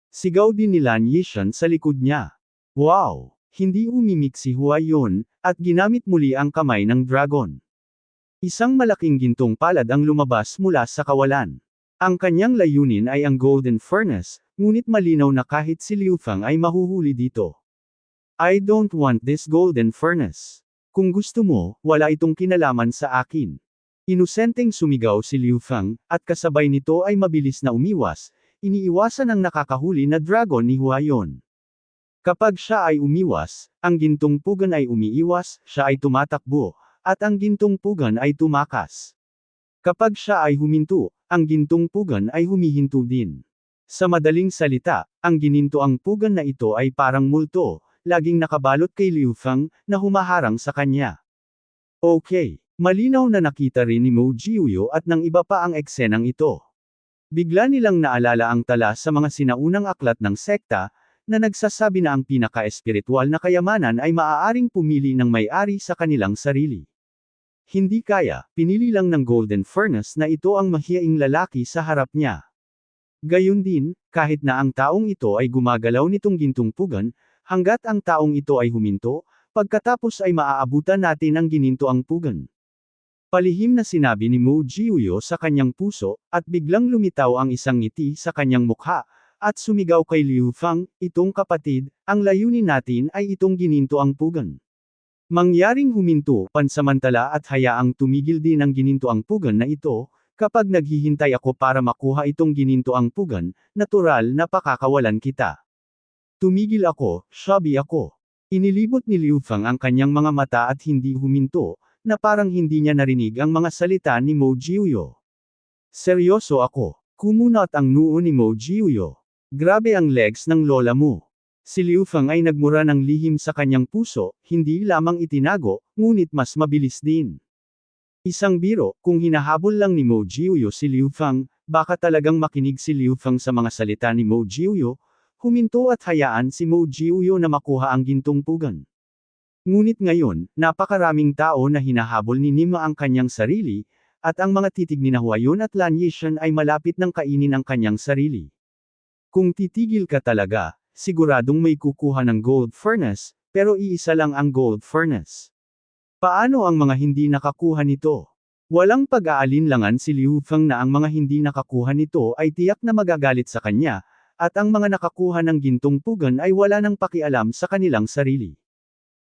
Sigaw din ni Lan Yishan sa likod niya. Wow! Hindi umimik si Huayon, at ginamit muli ang kamay ng dragon. Isang malaking gintong palad ang lumabas mula sa kawalan. Ang kanyang layunin ay ang Golden Furnace, ngunit malinaw na kahit si Liu Fang ay mahuhuli dito. I don't want this Golden Furnace. Kung gusto mo, wala itong kinalaman sa akin. Inosenteng sumigaw si Liu Fang, at kasabay nito ay mabilis na umiwas, iniiwasan ang nakakahuli na dragon ni Huayon. Kapag siya ay umiwas, ang gintong pugan ay umiiwas, siya ay tumatakbo, at ang gintong pugan ay tumakas. Kapag siya ay huminto, ang gintong pugan ay humihinto din. Sa madaling salita, ang ginintoang pugan na ito ay parang multo, laging nakabalot kay Liu Fang, na humaharang sa kanya. Okay, malinaw na nakita rin ni Mo Jiuyo at ng iba pa ang eksenang ito. Bigla nilang naalala ang tala sa mga sinaunang aklat ng sekta, na nagsasabi na ang pinaka-espiritual na kayamanan ay maaaring pumili ng may-ari sa kanilang sarili. Hindi kaya, pinili lang ng Golden Furnace na ito ang mahiyaing lalaki sa harap niya. Gayun din, kahit na ang taong ito ay gumagalaw nitong gintong pugan, hanggat ang taong ito ay huminto, pagkatapos ay maaabutan natin ang ginintoang pugan. Palihim na sinabi ni Mo Jiuyo sa kanyang puso, at biglang lumitaw ang isang ngiti sa kanyang mukha, at sumigaw kay Liu Fang, itong kapatid, ang layunin natin ay itong ginintoang pugan. Mangyaring huminto, pansamantala at hayaang tumigil din ang ginintoang pugan na ito, kapag naghihintay ako para makuha itong ginintoang pugan, natural na pakakawalan kita. Tumigil ako, sabi ako. Inilibot ni Liu Fang ang kanyang mga mata at hindi huminto, na parang hindi niya narinig ang mga salita ni Mo Jiuyo. Seryoso ako. Kumunat ang noo ni Mo Jiuyo. Grabe ang legs ng lola mo. Si Liu Fang ay nagmura ng lihim sa kanyang puso, hindi lamang itinago, ngunit mas mabilis din. Isang biro, kung hinahabol lang ni Mo Jiuyo si Liu Fang, baka talagang makinig si Liu Fang sa mga salita ni Mo Jiuyo, huminto at hayaan si Mo Jiuyo na makuha ang gintong pugan. Ngunit ngayon, napakaraming tao na hinahabol ni Nima ang kanyang sarili, at ang mga titig ni Huayon at Lan Yishan ay malapit ng kainin ang kanyang sarili. Kung titigil ka talaga, siguradong may kukuha ng Gold Furnace, pero iisa lang ang Gold Furnace. Paano ang mga hindi nakakuha nito? Walang pag-aalinlangan si Liu Fang na ang mga hindi nakakuha nito ay tiyak na magagalit sa kanya, at ang mga nakakuha ng gintong pugan ay wala nang pakialam sa kanilang sarili.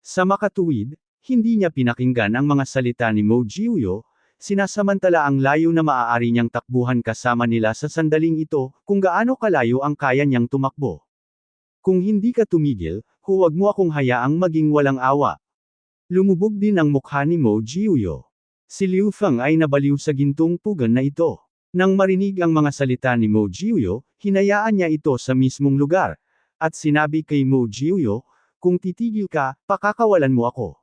Sa makatuwid, hindi niya pinakinggan ang mga salita ni Mo Jiuyo, sinasamantala ang layo na maaari niyang takbuhan kasama nila sa sandaling ito, kung gaano kalayo ang kaya niyang tumakbo. Kung hindi ka tumigil, huwag mo akong hayaang maging walang awa. Lumubog din ang mukha ni Mo Jiuyo. Si Liu Fang ay nabaliw sa gintong pugan na ito. Nang marinig ang mga salita ni Mo Jiuyo, hinayaan niya ito sa mismong lugar, at sinabi kay Mo Jiuyo, kung titigil ka, pakakawalan mo ako.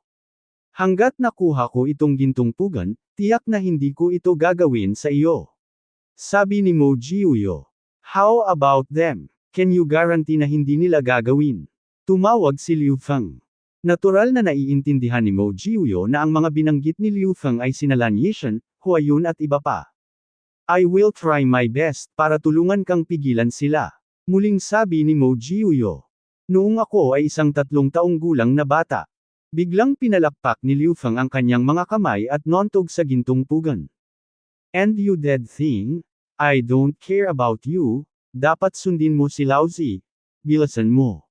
Hanggat nakuha ko itong gintong pugan, tiyak na hindi ko ito gagawin sa iyo. Sabi ni Mo Jiuyo. How about them? Can you guarantee na hindi nila gagawin? Tumawag si Liu Fang. Natural na naiintindihan ni Mo Jiuyo na ang mga binanggit ni Liu Fang ay sina Lan Yishan, Huayon at iba pa. I will try my best para tulungan kang pigilan sila. Muling sabi ni Mo Jiuyo. Noong ako ay isang 3 taong gulang na bata. Biglang pinalakpak ni Liu Fang ang kanyang mga kamay at nontog sa gintong pugan. And you dead thing? I don't care about you, dapat sundin mo si Laozi. Bilasan mo.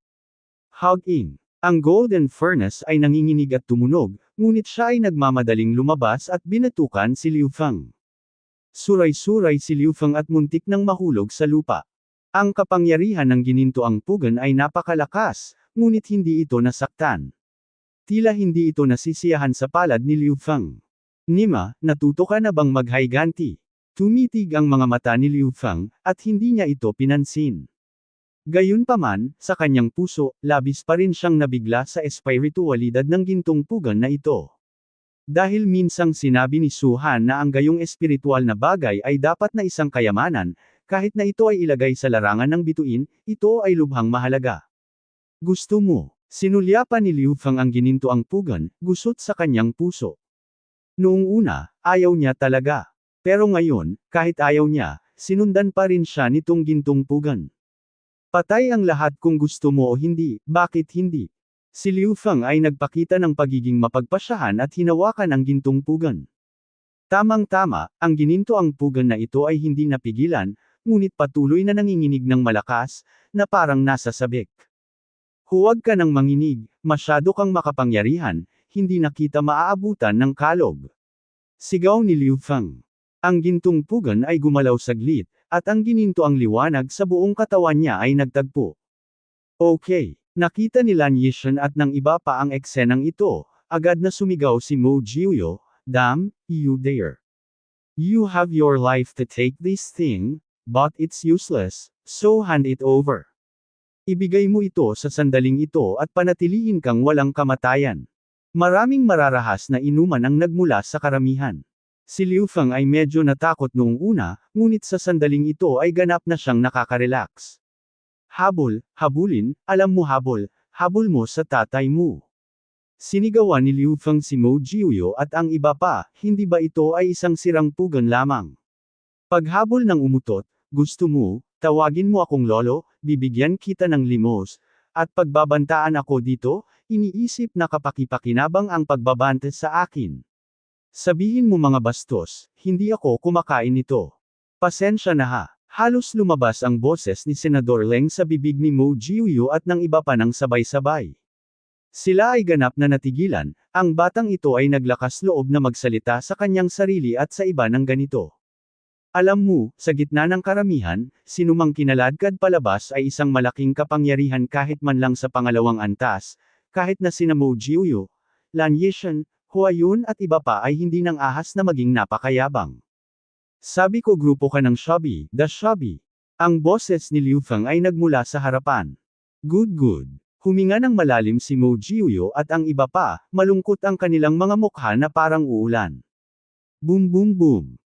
Hugging. Ang Golden Furnace ay nanginginig at tumunog, ngunit siya ay nagmamadaling lumabas at binatukan si Liu Fang. Suray-suray si Liu Fang at muntik nang mahulog sa lupa. Ang kapangyarihan ng ginintoang pugan ay napakalakas, ngunit hindi ito nasaktan. Tila hindi ito nasisiyahan sa palad ni Liu Fang. Nima, natuto ka na bang maghayganti? Tumitig ang mga mata ni Liu Fang, at hindi niya ito pinansin. Gayunpaman, sa kanyang puso, labis pa rin siyang nabigla sa espiritualidad ng gintong pugan na ito. Dahil minsang sinabi ni Su Han na ang gayong espiritual na bagay ay dapat na isang kayamanan, kahit na ito ay ilagay sa larangan ng bituin, ito ay lubhang mahalaga. Gusto mo? Sinulyapan ni Liu Fang ang ginintoang pugan, gusot sa kanyang puso. Noong una, ayaw niya talaga. Pero ngayon, kahit ayaw niya, sinundan pa rin siya nitong gintong pugan. Patay ang lahat kung gusto mo o hindi, bakit hindi? Si Liu Fang ay nagpakita ng pagiging mapagpasyahan at hinawakan ang gintong pugan. Tamang-tama, ang ginintoang pugan na ito ay hindi napigilan, ngunit patuloy na nanginginig ng malakas, na parang nasa sabik. Huwag ka nang manginig, masyado kang makapangyarihan, hindi na kita maaabutan ng kalog. Sigaw ni Liu Feng. Ang gintong pugan ay gumalaw saglit, at ang ginintoang liwanag sa buong katawan niya ay nagtagpo. Okay, nakita ni Lan Yishan at ng iba pa ang eksenang ito, agad na sumigaw si Mo Jiuyo, "Damn, you dare. You have your life to take this thing, but it's useless, so hand it over. Ibigay mo ito sa sandaling ito at panatilihin kang walang kamatayan." Maraming mararahas na inuman ang nagmula sa karamihan. Si Liu Feng ay medyo natakot noong una, ngunit sa sandaling ito ay ganap na siyang nakaka-relax. Habol, habulin, alam mo habol, habol mo sa tatay mo. Sinigawan ni Liu Feng si Mo Jiuyo at ang iba pa, hindi ba ito ay isang sirang pugan lamang? Paghabol ng umutot, gusto mo, tawagin mo akong lolo, bibigyan kita ng limos, at pagbabantaan ako dito, iniisip na kapaki-pakinabang ang pagbabante sa akin. Sabihin mo mga bastos, hindi ako kumakain nito. Pasensya na ha. Halos lumabas ang boses ni Senador Leng sa bibig ni Mo Jiuyo at ng iba pa ng sabay-sabay. Sila ay ganap na natigilan, ang batang ito ay naglakas loob na magsalita sa kanyang sarili at sa iba ng ganito. Alam mo, sa gitna ng karamihan, sinumang kinaladkad palabas ay isang malaking kapangyarihan kahit man lang sa pangalawang antas, kahit na sina Mo Jiuyo, Lan Yishan, Hua Yun at iba pa ay hindi nang ahas na maging napakayabang. Sabi ko grupo ka ng Shobi, the Shobi. Ang boses ni Liu Feng ay nagmula sa harapan. Good. Huminga ng malalim si Mo Jiuyo at ang iba pa, malungkot ang kanilang mga mukha na parang uulan. Boom.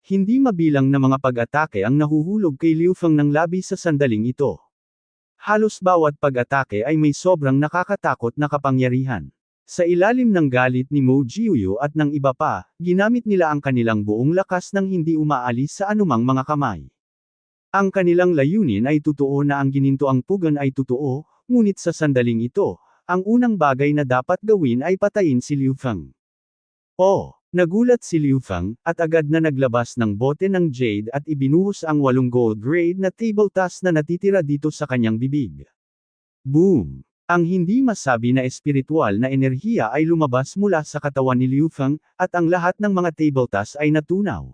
Hindi mabilang na mga pag-atake ang nahuhulog kay Liu Feng ng labi sa sandaling ito. Halos bawat pag-atake ay may sobrang nakakatakot na kapangyarihan. Sa ilalim ng galit ni Mo Jiuyo at ng iba pa, ginamit nila ang kanilang buong lakas nang hindi umaalis sa anumang mga kamay. Ang kanilang layunin ay totoo na ang ginintoang pugan ay totoo, ngunit sa sandaling ito, ang unang bagay na dapat gawin ay patayin si Liu Feng. Oh! Nagulat si Liu Feng, at agad na naglabas ng bote ng jade at ibinuhos ang 8 gold grade na table task na natitira dito sa kanyang bibig. Boom! Ang hindi masabi na espiritual na enerhiya ay lumabas mula sa katawan ni Liu Feng, at ang lahat ng mga table task ay natunaw.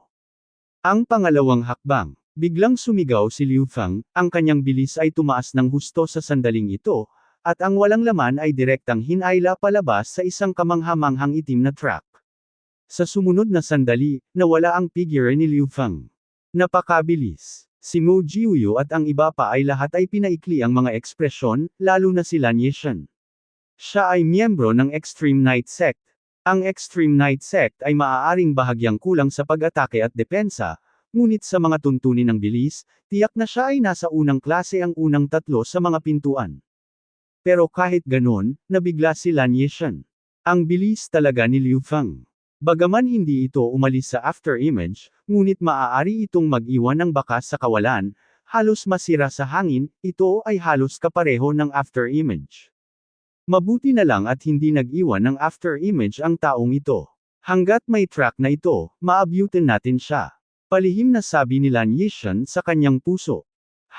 Ang pangalawang hakbang. Biglang sumigaw si Liu Feng, ang kanyang bilis ay tumaas ng husto sa sandaling ito, at ang walang laman ay direktang hinayla palabas sa isang kamangha-manghang itim na track. Sa sumunod na sandali, nawala ang figure ni Liu Feng. Napakabilis. Si Mo Jiuyo at ang iba pa ay lahat ay pinaikli ang mga ekspresyon, lalo na si Lan Yishan. Siya ay miyembro ng Extreme Knight Sect. Ang Extreme Knight Sect ay maaaring bahagyang kulang sa pag-atake at depensa, ngunit sa mga tuntunin ng bilis, tiyak na siya ay nasa unang klase ang unang tatlo sa mga pintuan. Pero kahit ganon, nabigla si Lan Yishan. Ang bilis talaga ni Liu Feng. Bagaman hindi ito umalis sa afterimage, ngunit maaari itong mag-iwan ng bakas sa kawalan, halos masira sa hangin, ito ay halos kapareho ng afterimage. Mabuti na lang at hindi nag-iwan ng afterimage ang taong ito. Hanggat may track na ito, maabutin natin siya. Palihim na sabi ni Lan Yishan sa kanyang puso.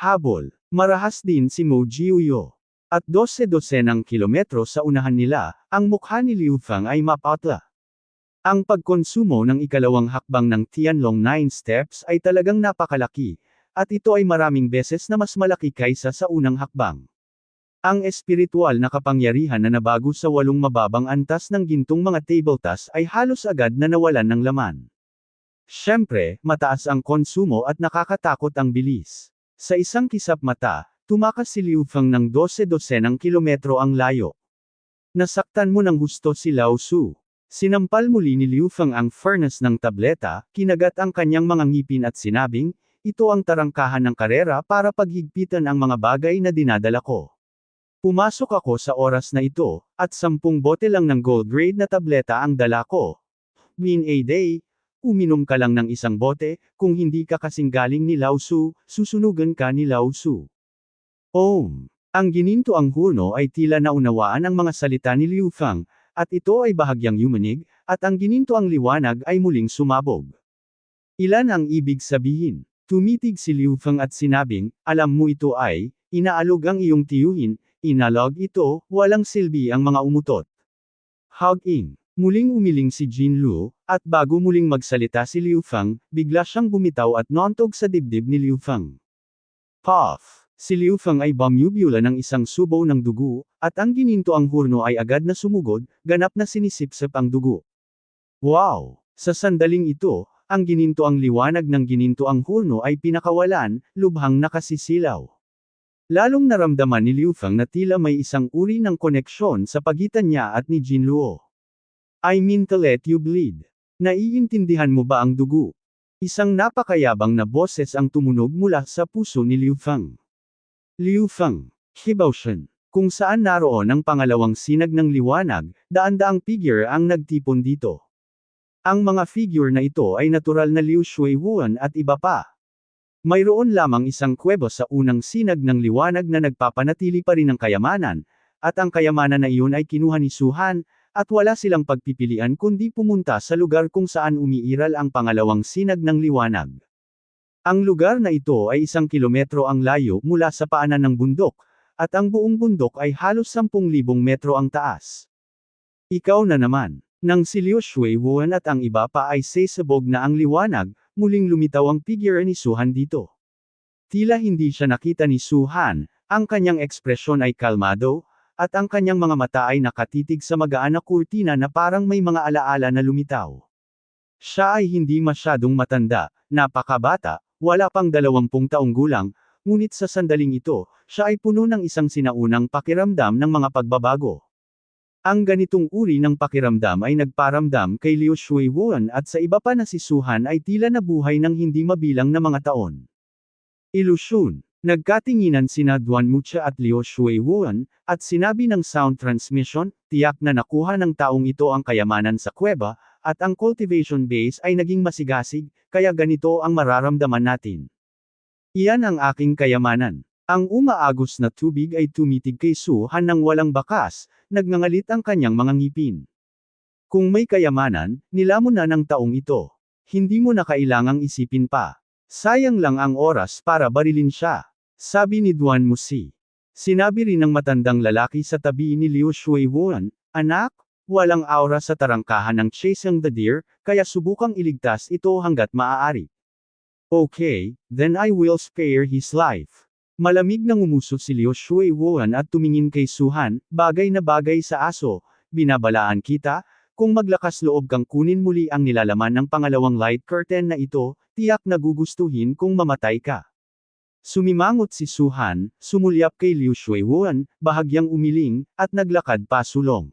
Habol. Marahas din si Mo Jiuyo. At 12-12 kilometro sa unahan nila, ang mukha ni Liu Feng ay mapatla. Ang pagkonsumo ng ikalawang hakbang ng Tianlong 9 steps ay talagang napakalaki, at ito ay maraming beses na mas malaki kaysa sa unang hakbang. Ang espiritual na kapangyarihan na nabago sa 8 mababang antas ng gintong mga table task ay halos agad na nawalan ng laman. Siyempre, mataas ang konsumo at nakakatakot ang bilis. Sa isang kisap mata, tumakas si Liu Feng ng 12-12 kilometro ang layo. Nasaktan mo ng husto si Lao Su. Sinampal muli ni Liu Feng ang furnace ng tableta, kinagat ang kanyang mga ngipin at sinabing, ito ang tarangkahan ng karera para paghigpitan ang mga bagay na dinadala ko. Pumasok ako sa oras na ito, at 10 bote lang ng gold grade na tableta ang dala ko. Win a day, uminom ka lang ng 1 bote, kung hindi ka kasing galing ni Lao Su, susunugan ka ni Lao Su. Ang gininto ang hurno ay tila naunawaan ang mga salita ni Liu Feng, at ito ay bahagyang yumanig, at ang gininto ang liwanag ay muling sumabog. Ilan ang ibig sabihin? Tumitig si Liu Feng at sinabing, alam mo ito ay, inaalog ang iyong tiyuhin, inalog ito, walang silbi ang mga umutot. Hugging. Muling umiling si Jin Luo, at bago muling magsalita si Liu Feng, bigla siyang bumitaw at nontog sa dibdib ni Liu Feng. Puff! Si Liu Feng ay bumubula ng isang subaw ng dugo, at ang ginintoang hurno ay agad na sumugod, ganap na sinisipsip ang dugo. Wow! Sa sandaling ito, ang ginintoang liwanag ng ginintoang hurno ay pinakawalan, lubhang nakasisilaw. Lalong naramdaman ni Liu Feng na tila may isang uri ng koneksyon sa pagitan niya at ni Jin Luo. I mean to let you bleed. Naiintindihan mo ba ang dugo? Isang napakayabang na boses ang tumunog mula sa puso ni Liu Feng. Liu Feng, Hibaoshan, kung saan naroon ang pangalawang sinag ng liwanag, daan-daang figure ang nagtipon dito. Ang mga figure na ito ay natural na Liu Shuiwuan at iba pa. Mayroon lamang isang kuweba sa unang sinag ng liwanag na nagpapanatili pa rin ng kayamanan, at ang kayamanan na iyon ay kinuha ni Su Han, at wala silang pagpipilian kundi pumunta sa lugar kung saan umiiral ang pangalawang sinag ng liwanag. Ang lugar na ito ay 1 kilometro ang layo mula sa paanan ng bundok, at ang buong bundok ay halos 10,000 metro ang taas. Ikaw na naman. Nang si Liu Shuiwuan at ang iba pa ay sesabog na ang liwanag, muling lumitaw ang figure ni Su Han dito. Tila hindi siya nakita ni Su Han, ang kanyang ekspresyon ay kalmado, at ang kanyang mga mata ay nakatitig sa magaan na kurtina na parang may mga alaala na lumitaw. Siya ay hindi masyadong matanda, napakabata, wala pang 20 taong gulang, ngunit sa sandaling ito, siya ay puno ng isang sinaunang pakiramdam ng mga pagbabago. Ang ganitong uri ng pakiramdam ay nagparamdam kay Liu Shuiwuan at sa iba pa na si Su Han ay tila nabuhay ng hindi mabilang na mga taon. Ilusyon. Nagkatinginan sina Duan Mucha at Liu Shuiwuan, at sinabi ng sound transmission, tiyak na nakuha ng taong ito ang kayamanan sa kuweba, at ang cultivation base ay naging masigasig, kaya ganito ang mararamdaman natin. Iyan ang aking kayamanan. Ang umaagos na tubig ay tumitig kay Su Han nang walang bakas, nagngangalit ang kanyang mga ngipin. Kung may kayamanan, nilamon na ng taong ito. Hindi mo na kailangang isipin pa. Sayang lang ang oras para barilin siya. Sabi ni Duan Musi. Sinabi rin ng matandang lalaki sa tabi ni Liu Shuiwuan, anak, walang aura sa tarangkahan ng Chasing the Deer, kaya subukang iligtas ito hanggat maaari. Okay, then I will spare his life. Malamig nang umuso si Liu Shuiwuan at tumingin kay Su Han, bagay na bagay sa aso, binabalaan kita, kung maglakas loob kang kunin muli ang nilalaman ng pangalawang light curtain na ito, tiyak na gugustuhin kung mamatay ka. Sumimangot si Su Han, sumulyap kay Liu Shuiwuan, bahagyang umiling, at naglakad pasulong.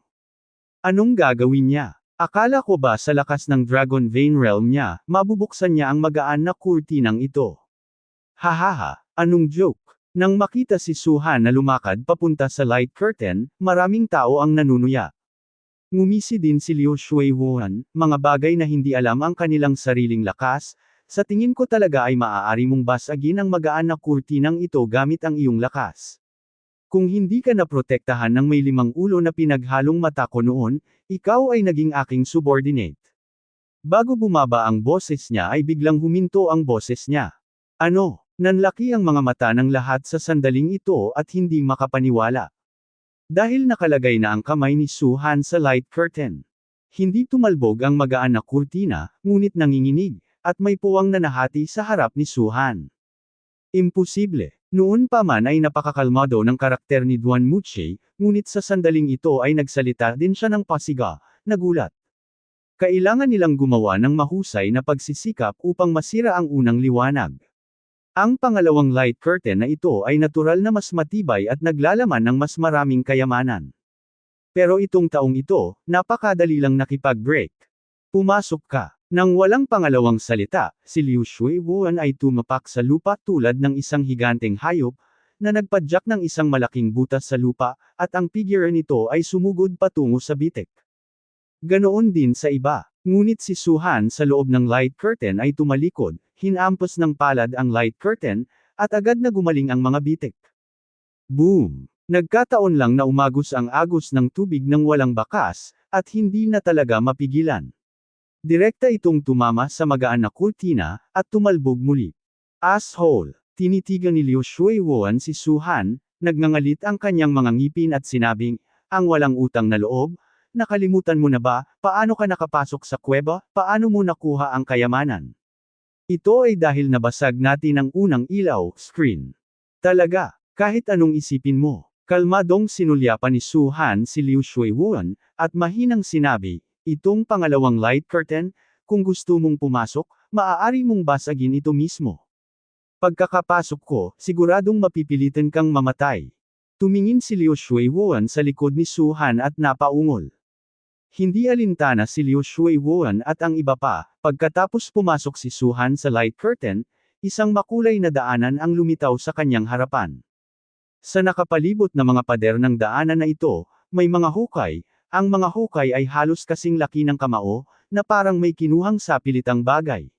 Anong gagawin niya? Akala ko ba sa lakas ng Dragon Vein Realm niya, mabubuksan niya ang magaan na kurtinang ito? Hahaha, anong joke? Nang makita si Su Han na lumakad papunta sa light curtain, maraming tao ang nanunuya. Ngumisi din si Liu Shuiwuan, mga bagay na hindi alam ang kanilang sariling lakas, sa tingin ko talaga ay maaari mong basagin ang magaan na kurtinang ito gamit ang iyong lakas. Kung hindi ka naprotektahan ng may 5 ulo na pinaghalong mata ko noon, ikaw ay naging aking subordinate. Bago bumaba ang boses niya ay biglang huminto ang boses niya. Ano? Nanlaki ang mga mata ng lahat sa sandaling ito at hindi makapaniwala. Dahil nakalagay na ang kamay ni Su Han sa light curtain. Hindi tumalbog ang magaan na kurtina, ngunit nanginginig, at may puwang na nahati sa harap ni Su Han. Imposible. Noon pa man ay napakakalmado ng karakter ni Duan Muche, ngunit sa sandaling ito ay nagsalita din siya ng pasiga, nagulat. Kailangan nilang gumawa ng mahusay na pagsisikap upang masira ang unang liwanag. Ang pangalawang light curtain na ito ay natural na mas matibay at naglalaman ng mas maraming kayamanan. Pero itong taong ito, napakadali lang nakipag-break. Pumasok ka. Nang walang pangalawang salita, si Liu Shuiwuan ay tumapak sa lupa tulad ng isang higanteng hayop, na nagpadyak ng isang malaking butas sa lupa, at ang figure nito ay sumugod patungo sa bitik. Ganoon din sa iba. Ngunit si Su Han sa loob ng light curtain ay tumalikod, hinampos ng palad ang light curtain, at agad na gumaling ang mga bitik. Boom! Nagkataon lang na umagos ang agos ng tubig ng walang bakas, at hindi na talaga mapigilan. Direkta itong tumama sa magaan na kurtina, at tumalbog muli. Asshole! Tinitigan ni Liu Shuiwuan si Su Han, nagngangalit ang kanyang mga ngipin at sinabing, ang walang utang na loob, nakalimutan mo na ba, paano ka nakapasok sa kuweba, paano mo nakuha ang kayamanan? Ito ay dahil nabasag natin ang unang ilaw, screen. Talaga, kahit anong isipin mo. Kalmadong sinulyapan ni Su Han si Liu Shuiwuan, at mahinang sinabi, itong pangalawang light curtain, kung gusto mong pumasok, maaari mong basagin ito mismo. Pagkakapasok ko, siguradong mapipilitan kang mamatay. Tumingin si Liu Shuiwuan sa likod ni Su Han at napaungol. Hindi alintana si Liu Shuiwuan at ang iba pa, pagkatapos pumasok si Su Han sa light curtain, isang makulay na daanan ang lumitaw sa kanyang harapan. Sa nakapalibot na mga pader ng daanan na ito, may mga hukay, ang mga hukay ay halos kasing laki ng kamao, na parang may kinuhang sapilitang bagay.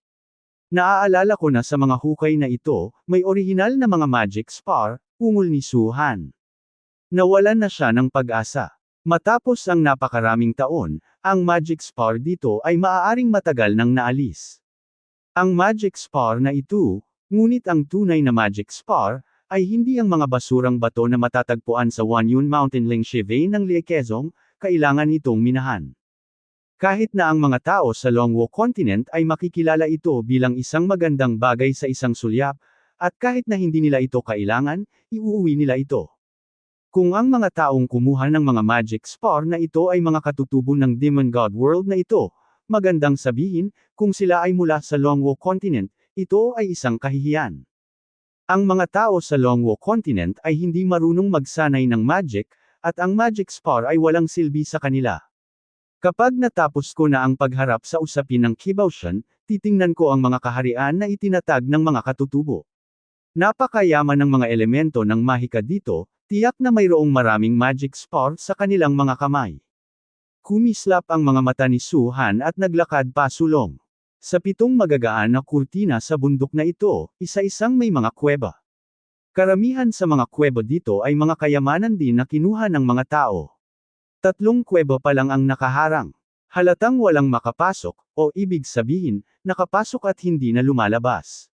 Naaalala ko na sa mga hukay na ito, may orihinal na mga magic spar, ungol ni Su Han. Nawalan na siya ng pag-asa. Matapos ang napakaraming taon, ang magic spar dito ay maaaring matagal nang naalis. Ang magic spar na ito, ngunit ang tunay na magic spar, ay hindi ang mga basurang bato na matatagpuan sa Wanyun Mountain Lingshivei ng Liakezong, kailangan itong minahan. Kahit na ang mga tao sa Longwo Continent ay makikilala ito bilang isang magandang bagay sa isang sulyap, at kahit na hindi nila ito kailangan, iuuwi nila ito. Kung ang mga taong kumuha ng mga magic spar na ito ay mga katutubo ng Demon God World na ito, magandang sabihin, kung sila ay mula sa Longwo Continent, ito ay isang kahihiyan. Ang mga tao sa Longwo Continent ay hindi marunong magsanay ng magic, at ang magic spar ay walang silbi sa kanila. Kapag natapos ko na ang pagharap sa usapin ng Kibaoshan, titingnan ko ang mga kaharian na itinatag ng mga katutubo. Napakayaman ng mga elemento ng mahika dito, tiyak na mayroong maraming magic spar sa kanilang mga kamay. Kumislap ang mga mata ni Su Han at naglakad pasulong. Sa 7 magagaan na kurtina sa bundok na ito, isa-isang may mga kuweba. Karamihan sa mga kuweba dito ay mga kayamanan din na kinuha ng mga tao. 3 kuweba pa lang ang nakaharang. Halatang walang makapasok, o ibig sabihin, nakapasok at hindi na lumalabas.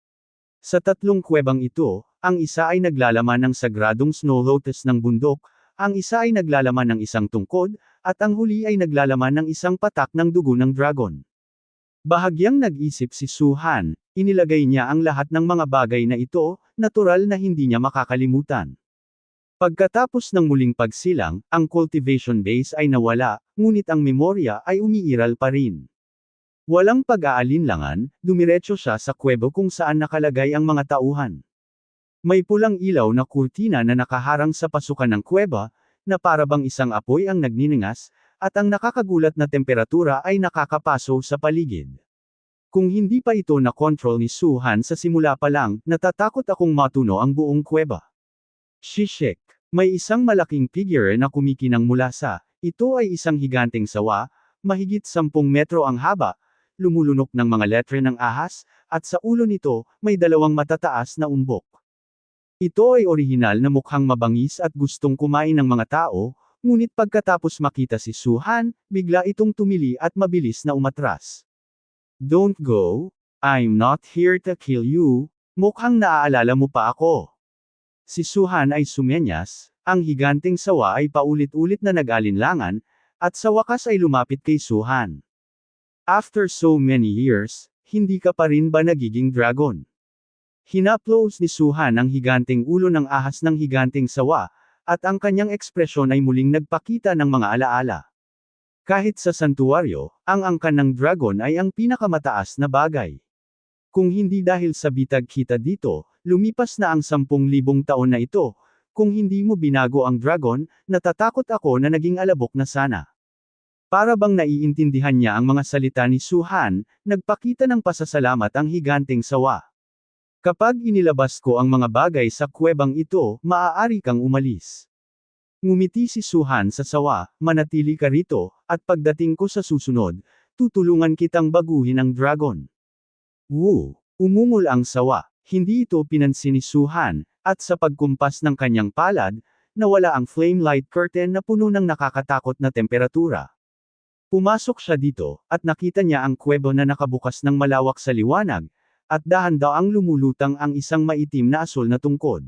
Sa 3 kuwebang ito, ang isa ay naglalaman ng sagradong snow lotus ng bundok, ang isa ay naglalaman ng isang tungkod, at ang huli ay naglalaman ng isang patak ng dugo ng dragon. Bahagyang nag-isip si Su Han, inilagay niya ang lahat ng mga bagay na ito, natural na hindi niya makakalimutan. Pagkatapos ng muling pagsilang, ang cultivation base ay nawala, ngunit ang memorya ay umiiral pa rin. Walang pag-aalinlangan, dumiretso siya sa kuwebo kung saan nakalagay ang mga tauhan. May pulang ilaw na kurtina na nakaharang sa pasukan ng kuweba, na parabang isang apoy ang nagniningas, at ang nakakagulat na temperatura ay nakakapaso sa paligid. Kung hindi pa ito na-control ni Su Han sa simula pa lang, natatakot akong matuno ang buong kuweba. Shishik. May isang malaking figure na kumikinang mula sa, ito ay isang higanteng sawa, mahigit 10 metro ang haba, lumulunok ng mga letre ng ahas, at sa ulo nito, may 2 matataas na umbok. Ito ay orihinal na mukhang mabangis at gustong kumain ng mga tao, ngunit pagkatapos makita si Su Han, bigla itong tumili at mabilis na umatras. Don't go, I'm not here to kill you, mukhang naaalala mo pa ako. Si Su Han ay sumenyas, ang higanteng sawa ay paulit-ulit na nag-alinlangan, at sa wakas ay lumapit kay Su Han. After so many years, hindi ka pa rin ba nagiging dragon? Hinaplos ni Su Han ang higanteng ulo ng ahas ng higanteng sawa, at ang kanyang ekspresyon ay muling nagpakita ng mga alaala. Kahit sa santuwaryo, ang angkan ng dragon ay ang pinakamataas na bagay. Kung hindi dahil sa bitag kita dito, lumipas na ang 10,000 taon na ito, kung hindi mo binago ang dragon, natatakot ako na naging alabok na sana. Para bang naiintindihan niya ang mga salita ni Su Han, nagpakita ng pasasalamat ang higanteng sawa. Kapag inilabas ko ang mga bagay sa kuwebang ito, maaari kang umalis. Ngumiti si Su Han sa sawa, manatili ka rito, at pagdating ko sa susunod, tutulungan kitang baguhin ang dragon. Woo! Umungol ang sawa, hindi ito pinansin ni Su Han, at sa pagkumpas ng kanyang palad, nawala ang flame light curtain na puno ng nakakatakot na temperatura. Pumasok siya dito, at nakita niya ang kuweba na nakabukas ng malawak sa liwanag, at dahan-daang lumulutang ang isang maitim na asul na tungkod.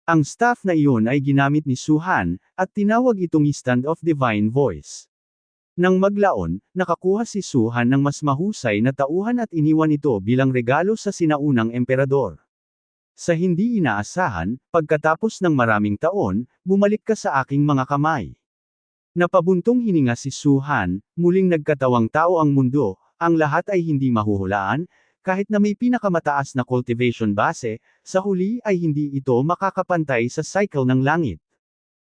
Ang staff na iyon ay ginamit ni Su-han, at tinawag itong Stand of Divine Voice. Nang maglaon, nakakuha si Su-han ng mas mahusay na tauhan at iniwan ito bilang regalo sa sinaunang emperador. Sa hindi inaasahan, pagkatapos ng maraming taon, bumalik ka sa aking mga kamay. Napabuntong hininga si Su-han, muling nagkatawang tao ang mundo, ang lahat ay hindi mahuhulaan, kahit na may pinakamataas na cultivation base, sa huli ay hindi ito makakapantay sa cycle ng langit.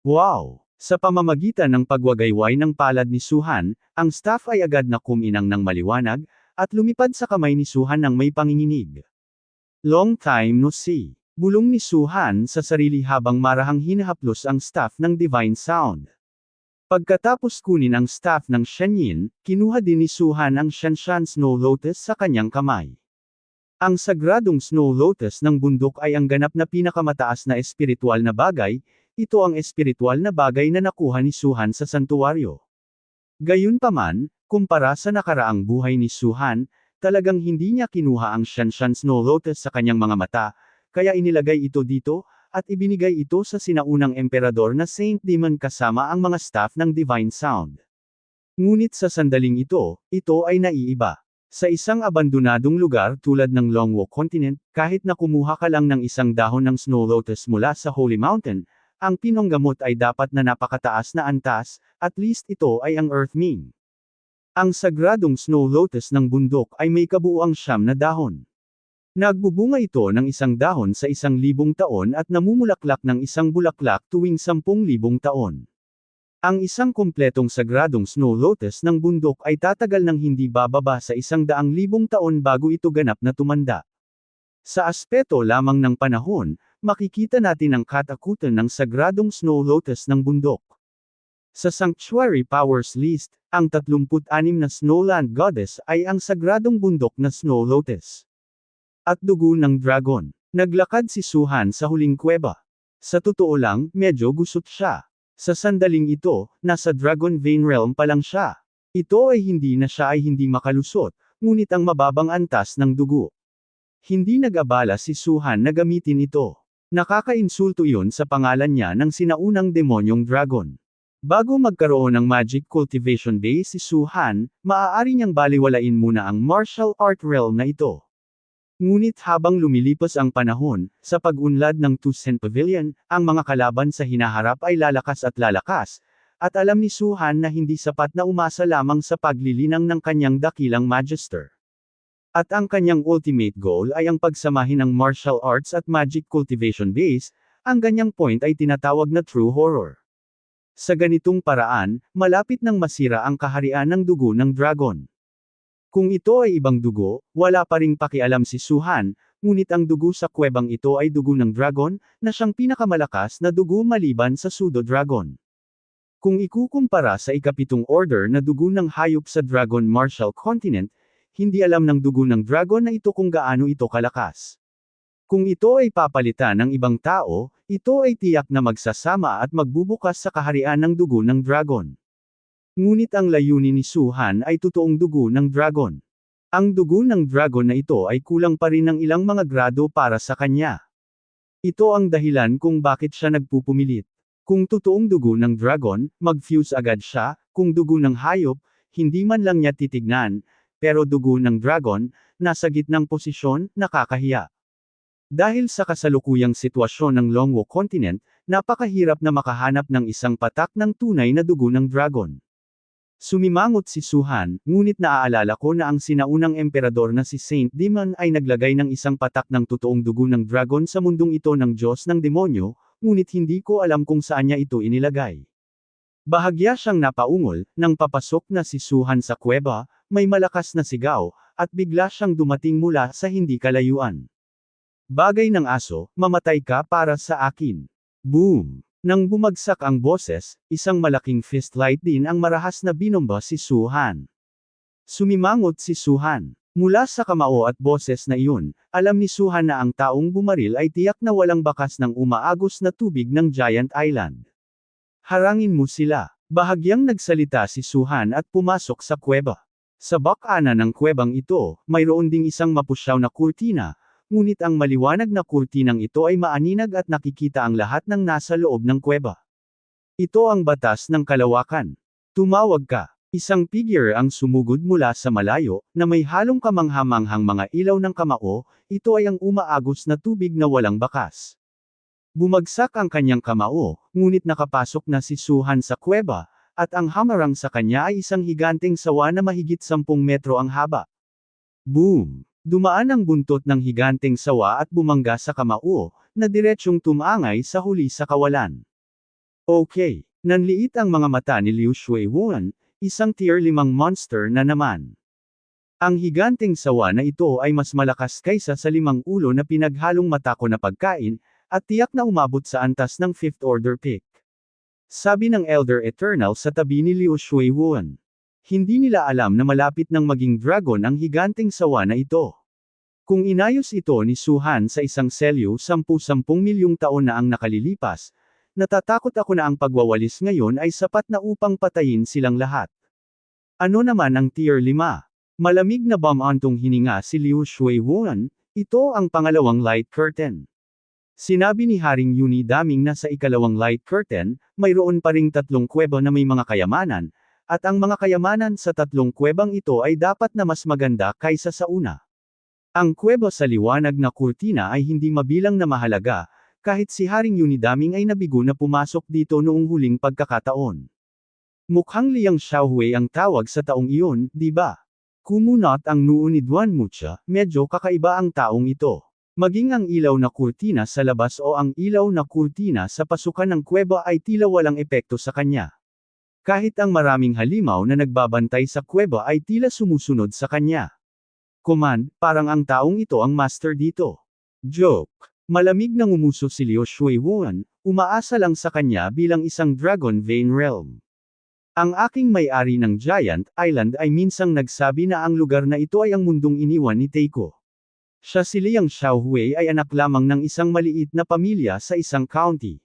Wow! Sa pamamagitan ng pagwagayway ng palad ni Su-han, ang staff ay agad na kuminang ng maliwanag, at lumipad sa kamay ni Su-han ng may panginginig. Long time no see. Bulong ni Su-han sa sarili habang marahang hinahaplos ang staff ng Divine Sound. Pagkatapos kunin ang staff ng Shenyin, kinuha din ni Su-han ang Shanshan Snow Lotus sa kanyang kamay. Ang sagradong Snow Lotus ng bundok ay ang ganap na pinakamataas na espiritual na bagay, ito ang espiritual na bagay na nakuha ni Su-han sa santuwaryo. Gayunpaman, kumpara sa nakaraang buhay ni Su-han, talagang hindi niya kinuha ang Shanshan Snow Lotus sa kanyang mga mata, kaya inilagay ito dito, at ibinigay ito sa sinaunang emperador na Saint Demon kasama ang mga staff ng Divine Sound. Ngunit sa sandaling ito ay naiiba. Sa isang abandonadong lugar tulad ng Longwo Continent, kahit na kumuha ka lang ng isang dahon ng Snow Lotus mula sa Holy Mountain, ang pinonggamot ay dapat na napakataas na antas, at least ito ay ang Earth Ming. Ang sagradong Snow Lotus ng bundok ay may kabuuang 9 na dahon. Nagbubunga ito ng isang dahon sa 1,000 taon at namumulaklak ng isang bulaklak tuwing 10,000 taon. Ang isang kumpletong sagradong Snow Lotus ng bundok ay tatagal ng hindi bababa sa 100,000 taon bago ito ganap na tumanda. Sa aspeto lamang ng panahon, makikita natin ang katakutan ng sagradong Snow Lotus ng bundok. Sa Sanctuary Powers List, ang 36 na Snowland Goddess ay ang sagradong bundok na Snow Lotus. At dugo ng dragon. Naglakad si Su-han sa huling kuweba. Sa totoo lang, medyo gusot siya. Sa sandaling ito, nasa Dragon Vein Realm pa lang siya. Ito ay hindi makalusot, ngunit ang mababang antas ng dugo. Hindi nag-abala si Su-han na gamitin ito. Nakakainsulto iyon sa pangalan niya ng sinaunang demonyong dragon. Bago magkaroon ng magic cultivation base si Su-han, maaari niyang baliwalain muna ang martial art realm na ito. Ngunit habang lumilipas ang panahon, sa pag-unlad ng Tusen Pavilion, ang mga kalaban sa hinaharap ay lalakas, at alam ni Su-han na hindi sapat na umasa lamang sa paglilinang ng kanyang dakilang Magister. At ang kanyang ultimate goal ay ang pagsamahin ng martial arts at magic cultivation base, ang ganyang point ay tinatawag na true horror. Sa ganitong paraan, malapit nang masira ang kaharian ng dugo ng dragon. Kung ito ay ibang dugo, wala pa ring pakialam si Su-han, ngunit ang dugo sa kuwebang ito ay dugo ng dragon, na siyang pinakamalakas na dugo maliban sa pseudo-dragon. Kung ikukumpara sa ikapitong order na dugo ng hayop sa Dragon Martial Continent, hindi alam ng dugo ng dragon na ito kung gaano ito kalakas. Kung ito ay papalitan ng ibang tao, ito ay tiyak na magsasama at magbubukas sa kaharian ng dugo ng dragon. Ngunit ang layunin ni Su-han ay totoong dugo ng dragon. Ang dugo ng dragon na ito ay kulang pa rin ng ilang mga grado para sa kanya. Ito ang dahilan kung bakit siya nagpupumilit. Kung totoong dugo ng dragon, mag-fuse agad siya, kung dugo ng hayop, hindi man lang niya titignan, pero dugo ng dragon, nasa gitnang posisyon, nakakahiya. Dahil sa kasalukuyang sitwasyon ng Longwo Continent, napakahirap na makahanap ng isang patak ng tunay na dugo ng dragon. Sumimangot si Su-han, ngunit naaalala ko na ang sinaunang emperador na si Saint Demon ay naglagay ng isang patak ng totoong dugo ng dragon sa mundong ito ng Diyos ng demonyo, ngunit hindi ko alam kung saan niya ito inilagay. Bahagya siyang napaungol, nang papasok na si Su-han sa kuweba, may malakas na sigaw, at bigla siyang dumating mula sa hindi kalayuan. Bagay ng aso, mamatay ka para sa akin. Boom! Nang bumagsak ang boses, isang malaking fistlight din ang marahas na binomba si Su-han. Sumimangot si Su-han. Mula sa kamao at boses na iyon, alam ni Su-han na ang taong bumaril ay tiyak na walang bakas ng umaagos na tubig ng Giant Island. Harangin mo sila. Bahagyang nagsalita si Suhan at pumasok sa kuweba. Sa bakana ng kuwebang ito, mayroon ding isang mapusyaw na kurtina, ngunit ang maliwanag na kurtinang ito ay maaninag at nakikita ang lahat ng nasa loob ng kuweba. Ito ang batas ng kalawakan. Tumawag ka. Isang figure ang sumugod mula sa malayo, na may halong kamanghamanghang mga ilaw ng kamao, ito ay ang umaagos na tubig na walang bakas. Bumagsak ang kanyang kamao, ngunit nakapasok na si Suhan sa kuweba, at ang hamarang sa kanya ay isang higanteng sawa na mahigit 10 metro ang haba. Boom! Dumaan ang buntot ng higanteng sawa at bumangga sa kamao, na diretsyong tumangay sa huli sa kawalan. Okay, nanliit ang mga mata ni Liu Shuiwen, isang tier 5 monster na naman. Ang higanteng sawa na ito ay mas malakas kaysa sa 5 ulo na pinaghalong matako na pagkain, at tiyak na umabot sa antas ng 5th order pick. Sabi ng Elder Eternal sa tabi ni Liu Shuiwen. Hindi nila alam na malapit nang maging dragon ang higanteng sawa na ito. Kung inayos ito ni Suhan sa isang selyo 10-10 milyong taon na ang nakalilipas, natatakot ako na ang pagwawalis ngayon ay sapat na upang patayin silang lahat. Ano naman ang tier 5? Malamig na bumantong hininga si Liu Shuiwen, ito ang pangalawang light curtain. Sinabi ni Haring Yuni Daming na sa ikalawang light curtain, mayroon pa ring 3 kuweba na may mga kayamanan, at ang mga kayamanan sa 3 kuwebang ito ay dapat na mas maganda kaysa sa una. Ang kuweba sa liwanag na kurtina ay hindi mabilang na mahalaga, kahit si Haring Yuni Daming ay nabigo na pumasok dito noong huling pagkakataon. Mukhang Liang Xiaohui ang tawag sa taong iyon, di ba? Kumunot ang noo ni Duan Mucha, medyo kakaiba ang taong ito. Maging ang ilaw na kurtina sa labas o ang ilaw na kurtina sa pasukan ng kuweba ay tila walang epekto sa kanya. Kahit ang maraming halimaw na nagbabantay sa kuweba ay tila sumusunod sa kanya. Command, parang ang taong ito ang master dito. Joke. Malamig na ngumuso si Liu Shuiwen, umaasa lang sa kanya bilang isang Dragon Vein Realm. Ang aking may-ari ng Giant Island ay minsang nagsabi na ang lugar na ito ay ang mundong iniwan ni Teiko. Siya si Liang Xiaohui ay anak lamang ng isang maliit na pamilya sa isang county.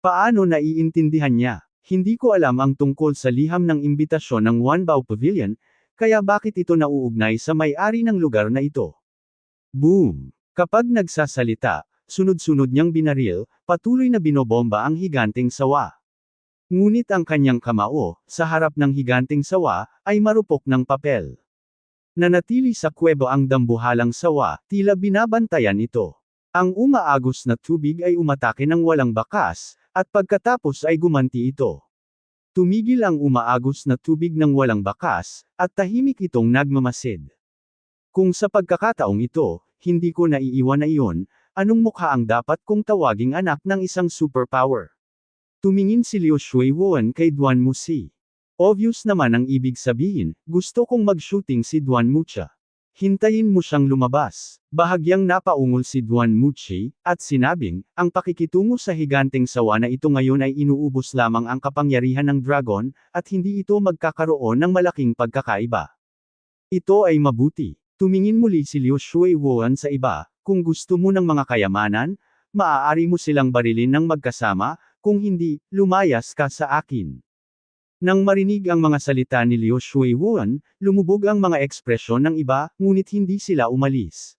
Paano naiintindihan niya? Hindi ko alam ang tungkol sa liham ng imbitasyon ng Wanbao Pavilion, kaya bakit ito nauugnay sa may-ari ng lugar na ito? Boom! Kapag nagsasalita, sunod-sunod niyang binaril, patuloy na binobomba ang higanteng sawa. Ngunit ang kanyang kamao, sa harap ng higanteng sawa, ay marupok ng papel. Nanatili sa kuweba ang dambuhalang sawa, tila binabantayan ito. Ang umaagos na tubig ay umatake ng walang bakas, at pagkatapos ay gumanti ito. Tumigil ang umaagos na tubig ng walang bakas, at tahimik itong nagmamasid. Kung sa pagkakataong ito, hindi ko naiiwan na iyon, anong mukha ang dapat kong tawaging anak ng isang superpower? Tumingin si Liu Shuiwen kay Duan Muxi. Obvious naman ang ibig sabihin, gusto kong mag-shooting si Duan Mucha. Hintayin mo siyang lumabas. Bahagyang napaungol si Duan Muxi, at sinabing, ang pakikitungo sa higanteng sawa na ito ngayon ay inuubos lamang ang kapangyarihan ng dragon, at hindi ito magkakaroon ng malaking pagkakaiba. Ito ay mabuti. Tumingin muli si Liu Shuiwen sa iba, kung gusto mo ng mga kayamanan, maaari mo silang barilin ng magkasama, kung hindi, lumayas ka sa akin. Nang marinig ang mga salita ni Liu Shuiwen, lumubog ang mga ekspresyon ng iba, ngunit hindi sila umalis.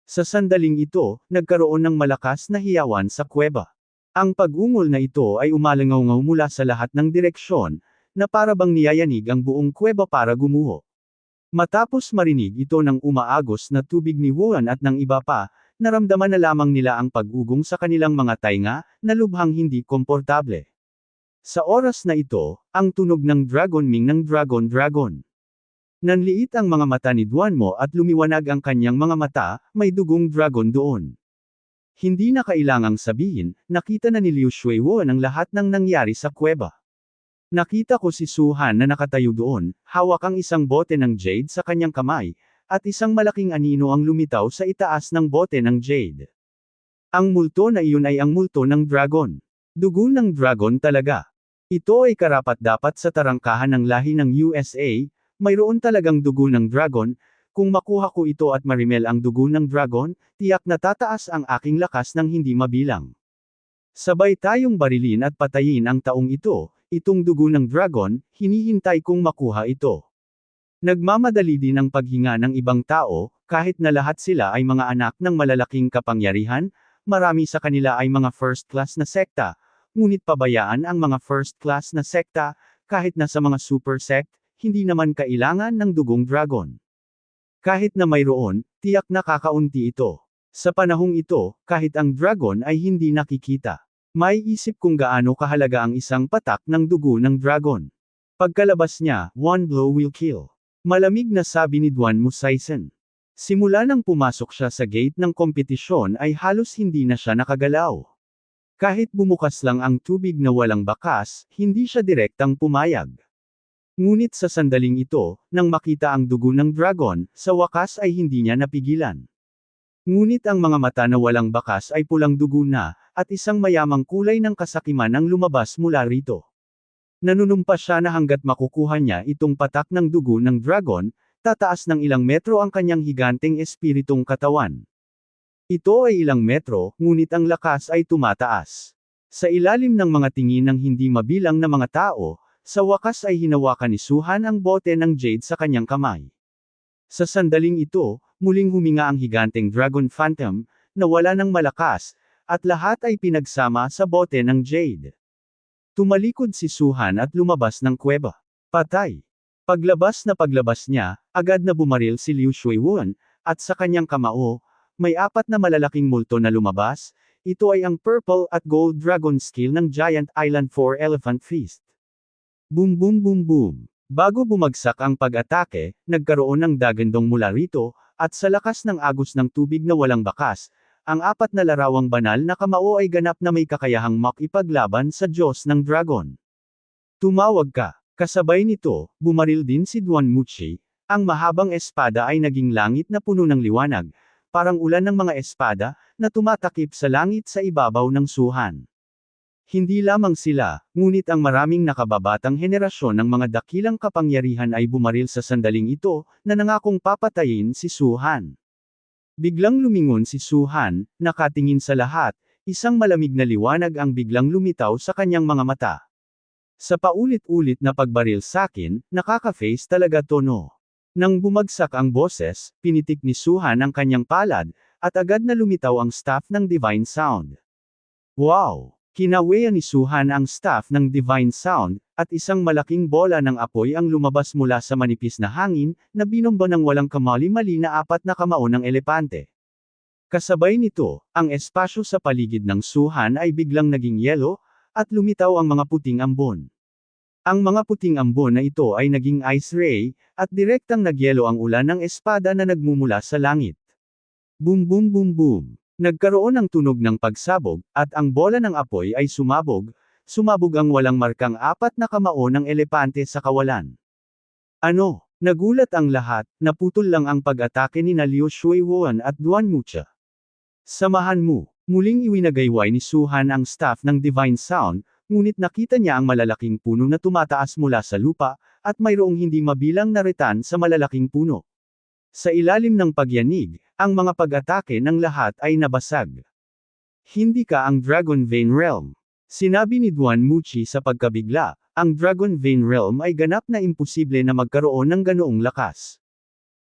Sa sandaling ito, nagkaroon ng malakas na hiyawan sa kuweba. Ang pag-ungol na ito ay umalangaw-ngaw mula sa lahat ng direksyon, na para bang niyayanig ang buong kuweba para gumuho. Matapos marinig ito ng umaagos na tubig ni Wuan at ng iba pa, naramdaman na lamang nila ang pag-ugong sa kanilang mga tainga, na lubhang hindi komportable. Sa oras na ito, ang tunog ng Dragon Ming ng Dragon. Nanliit ang mga mata ni Duan Mo at lumiwanag ang kanyang mga mata, may dugong dragon doon. Hindi na kailangang sabihin, nakita na ni Liu Shuiwen ang lahat ng nangyari sa kuweba. Nakita ko si Suhan na nakatayo doon, hawak ang isang bote ng jade sa kanyang kamay, at isang malaking anino ang lumitaw sa itaas ng bote ng jade. Ang multo na iyon ay ang multo ng dragon. Dugo ng dragon talaga. Ito ay karapat-dapat sa tarangkahan ng lahi ng USA, mayroon talagang dugo ng dragon, kung makuha ko ito at marimel ang dugo ng dragon, tiyak na tataas ang aking lakas ng hindi mabilang. Sabay tayong barilin at patayin ang taong ito, Itong dugo ng dragon, hinihintay kong makuha ito. Nagmamadali din ang paghinga ng ibang tao, kahit na lahat sila ay mga anak ng malalaking kapangyarihan, marami sa kanila ay mga first class na sekta, ngunit pabayaan ang mga first class na sekta, kahit na sa mga super sect, hindi naman kailangan ng dugong dragon. Kahit na mayroon, tiyak na kakaunti ito. Sa panahong ito, kahit ang dragon ay hindi nakikita. May isip kung gaano kahalaga ang isang patak ng dugo ng dragon. Pagkalabas niya, one blow will kill. Malamig na sabi ni Duan Musaisen. Simula nang pumasok siya sa gate ng kompetisyon ay halos hindi na siya nakagalaw. Kahit bumukas lang ang tubig na walang bakas, hindi siya direktang pumayag. Ngunit sa sandaling ito, nang makita ang dugo ng dragon, sa wakas ay hindi niya napigilan. Ngunit ang mga mata na walang bakas ay pulang dugo na, at isang mayamang kulay ng kasakiman ang lumabas mula rito. Nanunumpa siya na hanggat makukuha niya itong patak ng dugo ng dragon, tataas ng ilang metro ang kanyang higanteng espiritong katawan. Ito ay ilang metro, ngunit ang lakas ay tumataas. Sa ilalim ng mga tingin ng hindi mabilang na mga tao, sa wakas ay hinawakan ni Suhan ang bote ng jade sa kanyang kamay. Sa sandaling ito, muling huminga ang higanteng Dragon Phantom, na wala ng malakas, at lahat ay pinagsama sa bote ng jade. Tumalikod si Suhan at lumabas ng kuweba. Patay. Paglabas niya, agad na bumaril si Liu Shuiwuan, at sa kanyang kamao, may 4 na malalaking multo na lumabas, ito ay ang purple at gold dragon skill ng Giant Island 4 Elephant Feast. Boom boom boom boom. Bago bumagsak ang pag-atake, nagkaroon ng dagandong mula rito, at sa lakas ng agos ng tubig na walang bakas, ang 4 na larawang banal na kamao ay ganap na may kakayahang makipaglaban sa Diyos ng Dragon. Tumawag ka. Kasabay nito, bumaril din si Duan Muchi, ang mahabang espada ay naging langit na puno ng liwanag, parang ulan ng mga espada, na tumatakip sa langit sa ibabaw ng Suhan. Hindi lamang sila, ngunit ang maraming nakababatang henerasyon ng mga dakilang kapangyarihan ay bumaril sa sandaling ito, na nangakong papatayin si Suhan. Biglang lumingon si Suhan, nakatingin sa lahat, isang malamig na liwanag ang biglang lumitaw sa kanyang mga mata. Sa paulit-ulit na pagbaril sakin, nakaka-face talaga to no. Nang bumagsak ang boses, pinitik ni Suhan ang kanyang palad, at agad na lumitaw ang staff ng Divine Sound. Wow! Kinaweya ni Suhan ang staff ng Divine Sound, at isang malaking bola ng apoy ang lumabas mula sa manipis na hangin, na binomba ng walang kamali-mali na 4 na kamao ng elepante. Kasabay nito, ang espasyo sa paligid ng Suhan ay biglang naging yelo, at lumitaw ang mga puting ambon. Ang mga puting ambon na ito ay naging ice ray, at direktang nagyelo ang ulan ng espada na nagmumula sa langit. Boom boom boom boom. Nagkaroon ng tunog ng pagsabog, at ang bola ng apoy ay sumabog ang walang markang 4 na kamao ng elepante sa kawalan. Ano? Nagulat ang lahat, naputol lang ang pag-atake ni Liu Shuiwuan at Duan Mucha. Samahan mo. Muling iwinagayway ni Suhan ang staff ng Divine Sound, ngunit nakita niya ang malalaking puno na tumataas mula sa lupa, at mayroong hindi mabilang na retan sa malalaking puno. Sa ilalim ng pagyanig, ang mga pag-atake ng lahat ay nabasag. Hindi ka ang Dragon Vein Realm. Sinabi ni Duan Muchi sa pagkabigla, ang Dragon Vein Realm ay ganap na imposible na magkaroon ng ganoong lakas.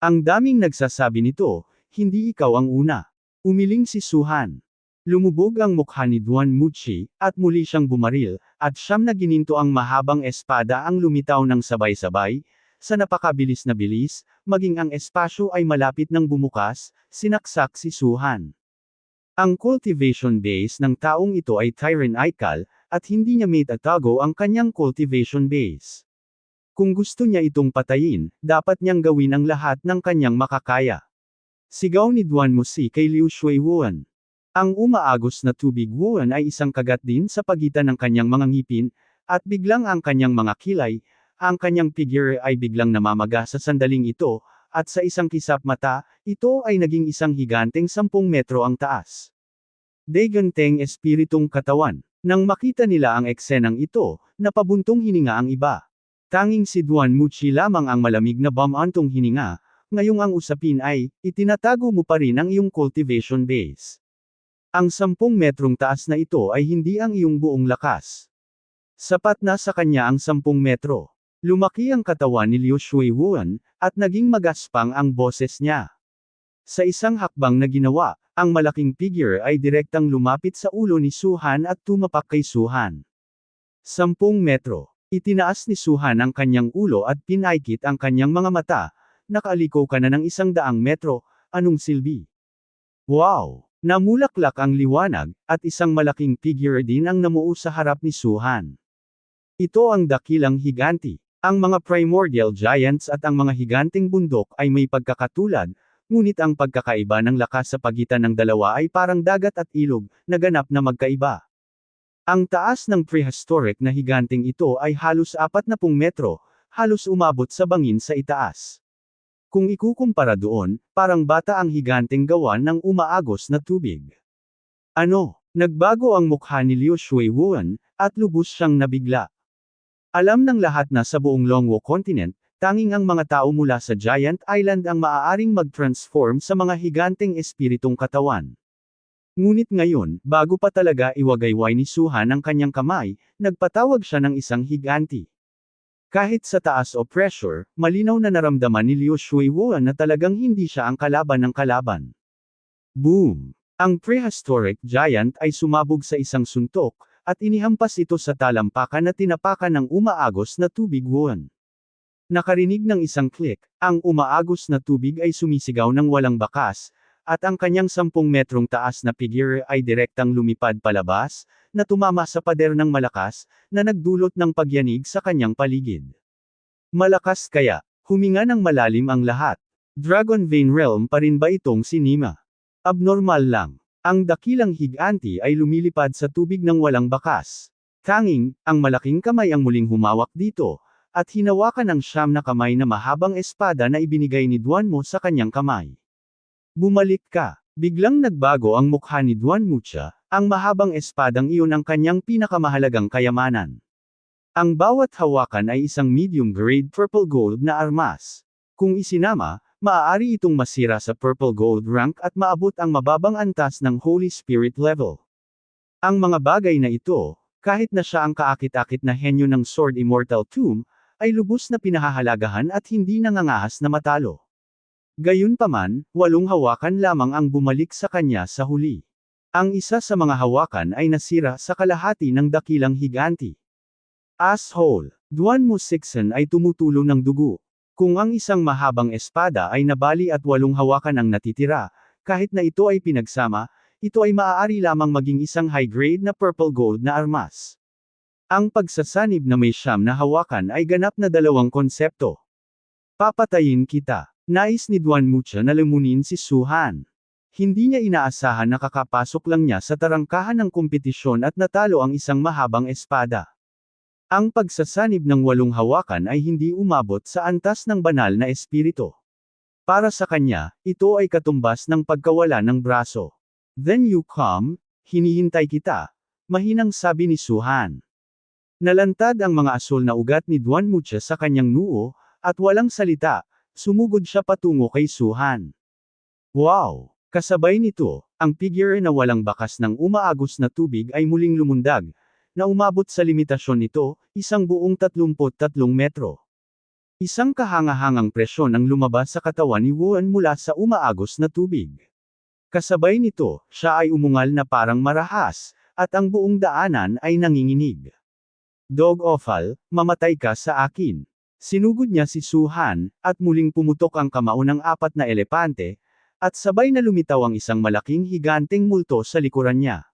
Ang daming nagsasabi nito, hindi ikaw ang una. Umiling si Suhan. Lumubog ang mukha ni Duan Muchi, at muli siyang bumaril, at siyam na gininto ang mahabang espada ang lumitaw ng sabay-sabay, sa napakabilis na bilis, maging ang espasyo ay malapit ng bumukas, sinaksak si Suhan. Ang cultivation base ng taong ito ay Tyran Aikal, at hindi niya maitatago ang kanyang cultivation base. Kung gusto niya itong patayin, dapat niyang gawin ang lahat ng kanyang makakaya. Sigaw ni Duan Musi kay Liu Shuiwuan. Ang umaagos na tubig Wuan ay isang kagat din sa pagitan ng kanyang mga ngipin, at biglang ang kanyang mga kilay, ang kanyang figure ay biglang namamaga sa sandaling ito, at sa isang kisap mata, ito ay naging isang higanteng 10 metro ang taas. Deganteng espiritong katawan. Nang makita nila ang eksenang ito, napabuntong hininga ang iba. Tanging si Duan Muchi lamang ang malamig na bumantong hininga, ngayong ang usapin ay, itinatago mo pa rin ang iyong cultivation base. Ang 10 metrong taas na ito ay hindi ang iyong buong lakas. Sapat na sa kanya ang 10 metro. Lumaki ang katawan ni Liu Shuiwuan, at naging magaspang ang boses niya. Sa isang hakbang na ginawa, ang malaking figure ay direktang lumapit sa ulo ni Su Han at tumapak kay Su Han. 10 metro. Itinaas ni Su Han ang kanyang ulo at pinaikit ang kanyang mga mata. Nakaaliko ka na ng 100 metro, anong silbi? Wow! Namulaklak ang liwanag, at isang malaking figure din ang namuo sa harap ni Su Han. Ito ang dakilang higanti. Ang mga primordial giants at ang mga higanteng bundok ay may pagkakatulad, ngunit ang pagkakaiba ng lakas sa pagitan ng dalawa ay parang dagat at ilog, na ganap na magkaiba. Ang taas ng prehistoric na higanteng ito ay halos 40 metro, halos umabot sa bangin sa itaas. Kung ikukumpara doon, parang bata ang higanteng gawa ng umaagos na tubig. Ano? Nagbago ang mukha ni Liu Shuiwuan, at lubos siyang nabigla. Alam ng lahat na sa buong Longwo Continent, tanging ang mga tao mula sa Giant Island ang maaaring mag-transform sa mga higanteng espiritong katawan. Ngunit ngayon, bago pa talaga iwagayway ni Su Han ang kanyang kamay, nagpatawag siya ng isang higanti. Kahit sa taas o pressure, malinaw na naramdaman ni Liu Shuiwuan na talagang hindi siya ang kalaban ng kalaban. Boom! Ang prehistoric giant ay sumabog sa isang suntok, at inihampas ito sa talampakan na tinapakan ng umaagos na tubig Wuan. Nakarinig ng isang click, ang umaagos na tubig ay sumisigaw ng walang bakas, at ang kanyang 10 metrong taas na figure ay direktang lumipad palabas, na tumama sa pader ng malakas, na nagdulot ng pagyanig sa kanyang paligid. Malakas kaya, huminga ng malalim ang lahat. Dragon Vein Realm pa rin ba itong si Nima? Abnormal lang. Ang dakilang higanti ay lumilipad sa tubig ng walang bakas. Tanging, ang malaking kamay ang muling humawak dito, at hinawakan ang 9 na kamay na mahabang espada na ibinigay ni Duanmo sa kanyang kamay. Bumalik ka. Biglang nagbago ang mukha ni Duanmucha, ang mahabang espadang iyon ang kanyang pinakamahalagang kayamanan. Ang bawat hawakan ay isang medium-grade purple gold na armas. Kung isinama, maaari itong masira sa purple gold rank at maabot ang mababang antas ng Holy Spirit level. Ang mga bagay na ito, kahit na siya ang kaakit-akit na henyo ng Sword Immortal Tomb, ay lubos na pinahahalagahan at hindi nangangahas na matalo. Gayunpaman, 8 hawakan lamang ang bumalik sa kanya sa huli. Ang isa sa mga hawakan ay nasira sa kalahati ng dakilang higanti. Asshole! Duanmo Sixen ay tumutulo ng dugo. Kung ang isang mahabang espada ay nabali at 8 hawakan ang natitira, kahit na ito ay pinagsama, ito ay maaari lamang maging isang high-grade na purple gold na armas. Ang pagsasanib na may 9 na hawakan ay ganap na 2 konsepto. Papatayin kita. Nais ni Duanmucha na lamunin si Su Han. Hindi niya inaasahan na kakapasok lang niya sa tarangkahan ng kompetisyon at natalo ang isang mahabang espada. Ang pagsasanib ng 8 hawakan ay hindi umabot sa antas ng banal na espiritu. Para sa kanya, ito ay katumbas ng pagkawala ng braso. Then you come, hinihintay kita, mahinang sabi ni Su Han. Nalantad ang mga asul na ugat ni Duanmucha sa kanyang noo, at walang salita, sumugod siya patungo kay Su Han. Wow! Kasabay nito, ang figure na walang bakas ng umaagos na tubig ay muling lumundag, na umabot sa limitasyon nito, isang buong 33 metro. Isang kahangahangang presyon ang lumabas sa katawan ni Wuan mula sa umaagos na tubig. Kasabay nito, siya ay umungal na parang marahas, at ang buong daanan ay nanginginig. Dog offal, mamatay ka sa akin. Sinugod niya si Su Han, at muling pumutok ang kamao ng 4 na elepante, at sabay na lumitaw ang isang malaking higanteng multo sa likuran niya.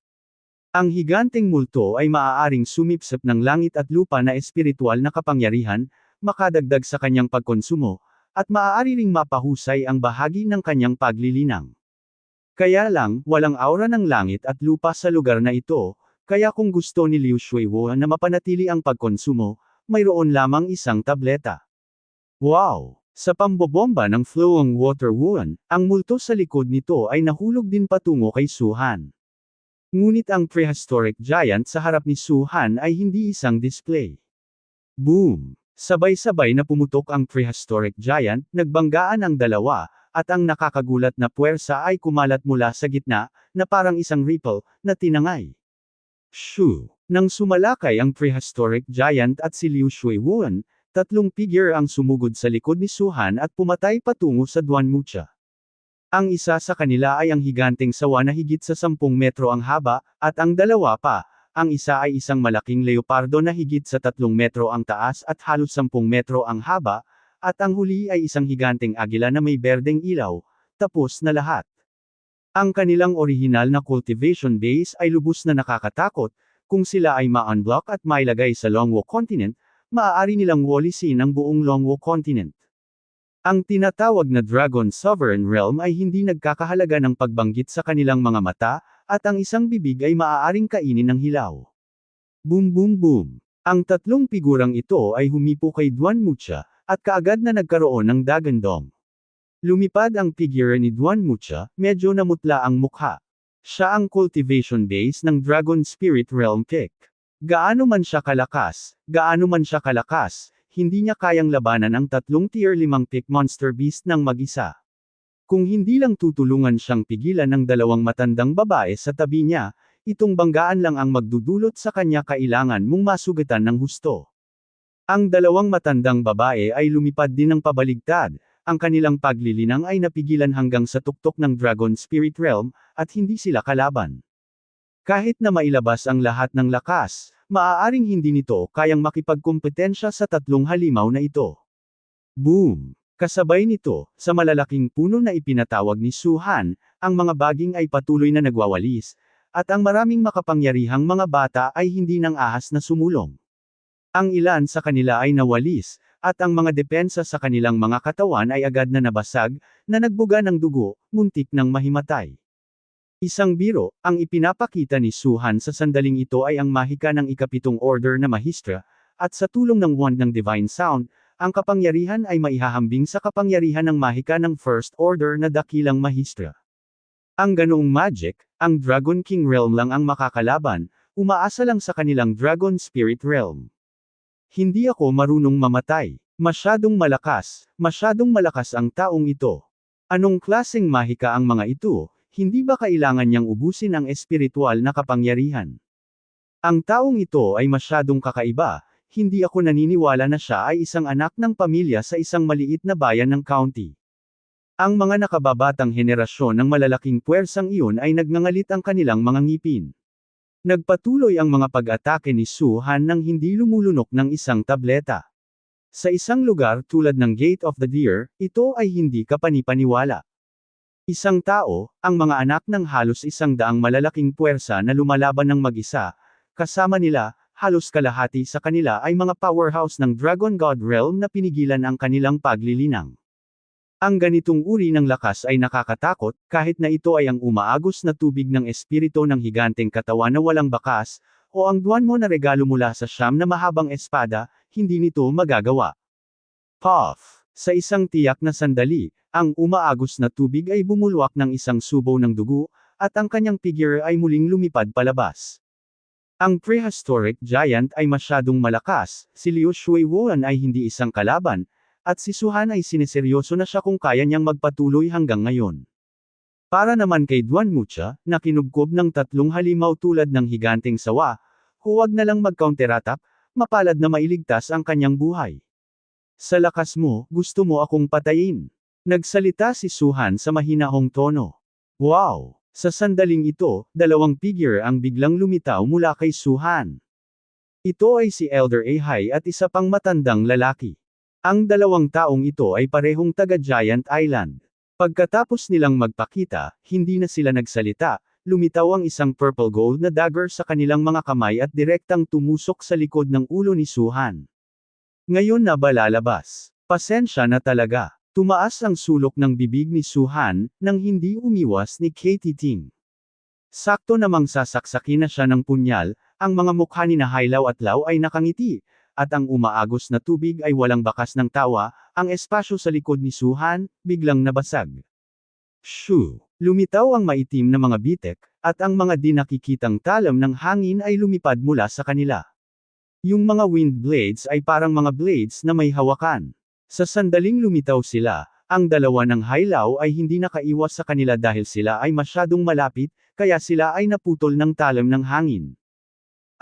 Ang higanteng multo ay maaaring sumipsip ng langit at lupa na espiritual na kapangyarihan, makadagdag sa kanyang pagkonsumo, at maaari ring mapahusay ang bahagi ng kanyang paglilinang. Kaya lang, walang aura ng langit at lupa sa lugar na ito, kaya kung gusto ni Liu Shuiwo na mapanatili ang pagkonsumo, mayroon lamang isang tableta. Wow! Sa pambobomba ng flowing water Wuan, ang multo sa likod nito ay nahulog din patungo kay Su Han. Ngunit ang prehistoric giant sa harap ni Su Han ay hindi isang display. Boom! Sabay-sabay na pumutok ang prehistoric giant, nagbanggaan ang dalawa, at ang nakakagulat na puwersa ay kumalat mula sa gitna, na parang isang ripple, na tinangay. Shoo! Nang sumalakay ang prehistoric giant at si Liu Shuiwuan, tatlong figure ang sumugod sa likod ni Su Han at pumatay patungo sa Duanmucha. Ang isa sa kanila ay ang higanteng sawa na higit sa 10 metro ang haba, at ang dalawa pa, ang isa ay isang malaking leopardo na higit sa 3 metro ang taas at halos 10 metro ang haba, at ang huli ay isang higanteng agila na may berdeng ilaw. Tapos na lahat. Ang kanilang orihinal na cultivation base ay lubos na nakakatakot. Kung sila ay ma-unblock at mailagay sa Longwo Continent, maaari nilang walisin ang buong Longwo Continent. Ang tinatawag na Dragon Sovereign Realm ay hindi nagkakahalaga ng pagbanggit sa kanilang mga mata, at ang isang bibig ay maaaring kainin ng hilaw. Boom boom boom. Ang tatlong figurang ito ay humipo kay Duanmucha, at kaagad na nagkaroon ng dagandong. Lumipad ang figure ni Duanmucha, medyo namutla ang mukha. Siya ang cultivation base ng Dragon Spirit Realm Kick. Gaano man siya kalakas, hindi niya kayang labanan ang tatlong tier 5 pick monster beast ng mag-isa. Kung hindi lang tutulungan siyang pigilan ng dalawang matandang babae sa tabi niya, itong banggaan lang ang magdudulot sa kanya, kailangan mong masugatan ng husto. Ang dalawang matandang babae ay lumipad din ng pabaligtad, ang kanilang paglilinang ay napigilan hanggang sa tuktok ng Dragon Spirit Realm, at hindi sila kalaban. Kahit na mailabas ang lahat ng lakas, maaaring hindi nito kayang makipagkumpetensya sa tatlong halimaw na ito. Boom! Kasabay nito, sa malalaking puno na ipinatawag ni Su Han, ang mga baging ay patuloy na nagwawalis, at ang maraming makapangyarihang mga bata ay hindi nang ahas na sumulong. Ang ilan sa kanila ay nawalis, at ang mga depensa sa kanilang mga katawan ay agad na nabasag, na nagbuga ng dugo, muntik ng mahimatay. Isang biro, ang ipinapakita ni Su Han sa sandaling ito ay ang mahika ng ikapitong order na mahistra, at sa tulong ng wand ng Divine Sound, ang kapangyarihan ay maihahambing sa kapangyarihan ng mahika ng First Order na dakilang mahistra. Ang ganoong magic, ang Dragon King Realm lang ang makakalaban, umaasa lang sa kanilang Dragon Spirit Realm. Hindi ako marunong mamatay. Masyadong malakas ang taong ito. Anong klaseng mahika ang mga ito? Hindi ba kailangan niyang ubusin ang espiritual na kapangyarihan? Ang taong ito ay masyadong kakaiba, hindi ako naniniwala na siya ay isang anak ng pamilya sa isang maliit na bayan ng county. Ang mga nakababatang henerasyon ng malalaking puwersang iyon ay nagngangalit ang kanilang mga ngipin. Nagpatuloy ang mga pag-atake ni Su Han nang hindi lumulunok ng isang tableta. Sa isang lugar tulad ng Gate of the Deer, ito ay hindi kapanipaniwala. Isang tao, ang mga anak ng halos 100 malalaking puwersa na lumalaban ng mag-isa, kasama nila, halos kalahati sa kanila ay mga powerhouse ng Dragon God Realm na pinigilan ang kanilang paglilinang. Ang ganitong uri ng lakas ay nakakatakot, kahit na ito ay ang umaagos na tubig ng espiritu ng higanteng katawan na walang bakas, o ang Duanmo na regalo mula sa siyam na mahabang espada, hindi nito magagawa. Puff! Sa isang tiyak na sandali, ang umaagos na tubig ay bumulwak ng isang subo ng dugo, at ang kanyang figure ay muling lumipad palabas. Ang prehistoric giant ay masyadong malakas, si Liu Shuiwuan ay hindi isang kalaban, at si Su Han ay sineseryoso na siya kung kaya niyang magpatuloy hanggang ngayon. Para naman kay Duanmucha, na kinubkob ng tatlong halimaw tulad ng higanteng sawa, huwag na lang mag-counterattack, mapalad na mailigtas ang kanyang buhay. Sa lakas mo, gusto mo akong patayin. Nagsalita si Su Han sa mahinahong tono. Wow! Sa sandaling ito, dalawang figure ang biglang lumitaw mula kay Su Han. Ito ay si Elder Ahai at isa pang matandang lalaki. Ang dalawang taong ito ay parehong taga Giant Island. Pagkatapos nilang magpakita, hindi na sila nagsalita, lumitaw ang isang purple gold na dagger sa kanilang mga kamay at direktang tumusok sa likod ng ulo ni Su Han. Ngayon na ba lalabas? Pasensya na talaga. Tumaas ang sulok ng bibig ni Su Han, nang hindi umiwas ni Katie Ting. Sakto namang sasaksakin na siya ng punyal, ang mga mukha ni na Hailaw at Lao ay nakangiti, at ang umaagos na tubig ay walang bakas ng tawa, ang espasyo sa likod ni Su Han, biglang nabasag. Shoo! Lumitaw ang maitim na mga bitek, at ang mga di nakikitang talam ng hangin ay lumipad mula sa kanila. Yung mga wind blades ay parang mga blades na may hawakan. Sa sandaling lumitaw sila, ang dalawa ng Hailaw ay hindi nakaiwas sa kanila dahil sila ay masyadong malapit, kaya sila ay naputol ng talam ng hangin.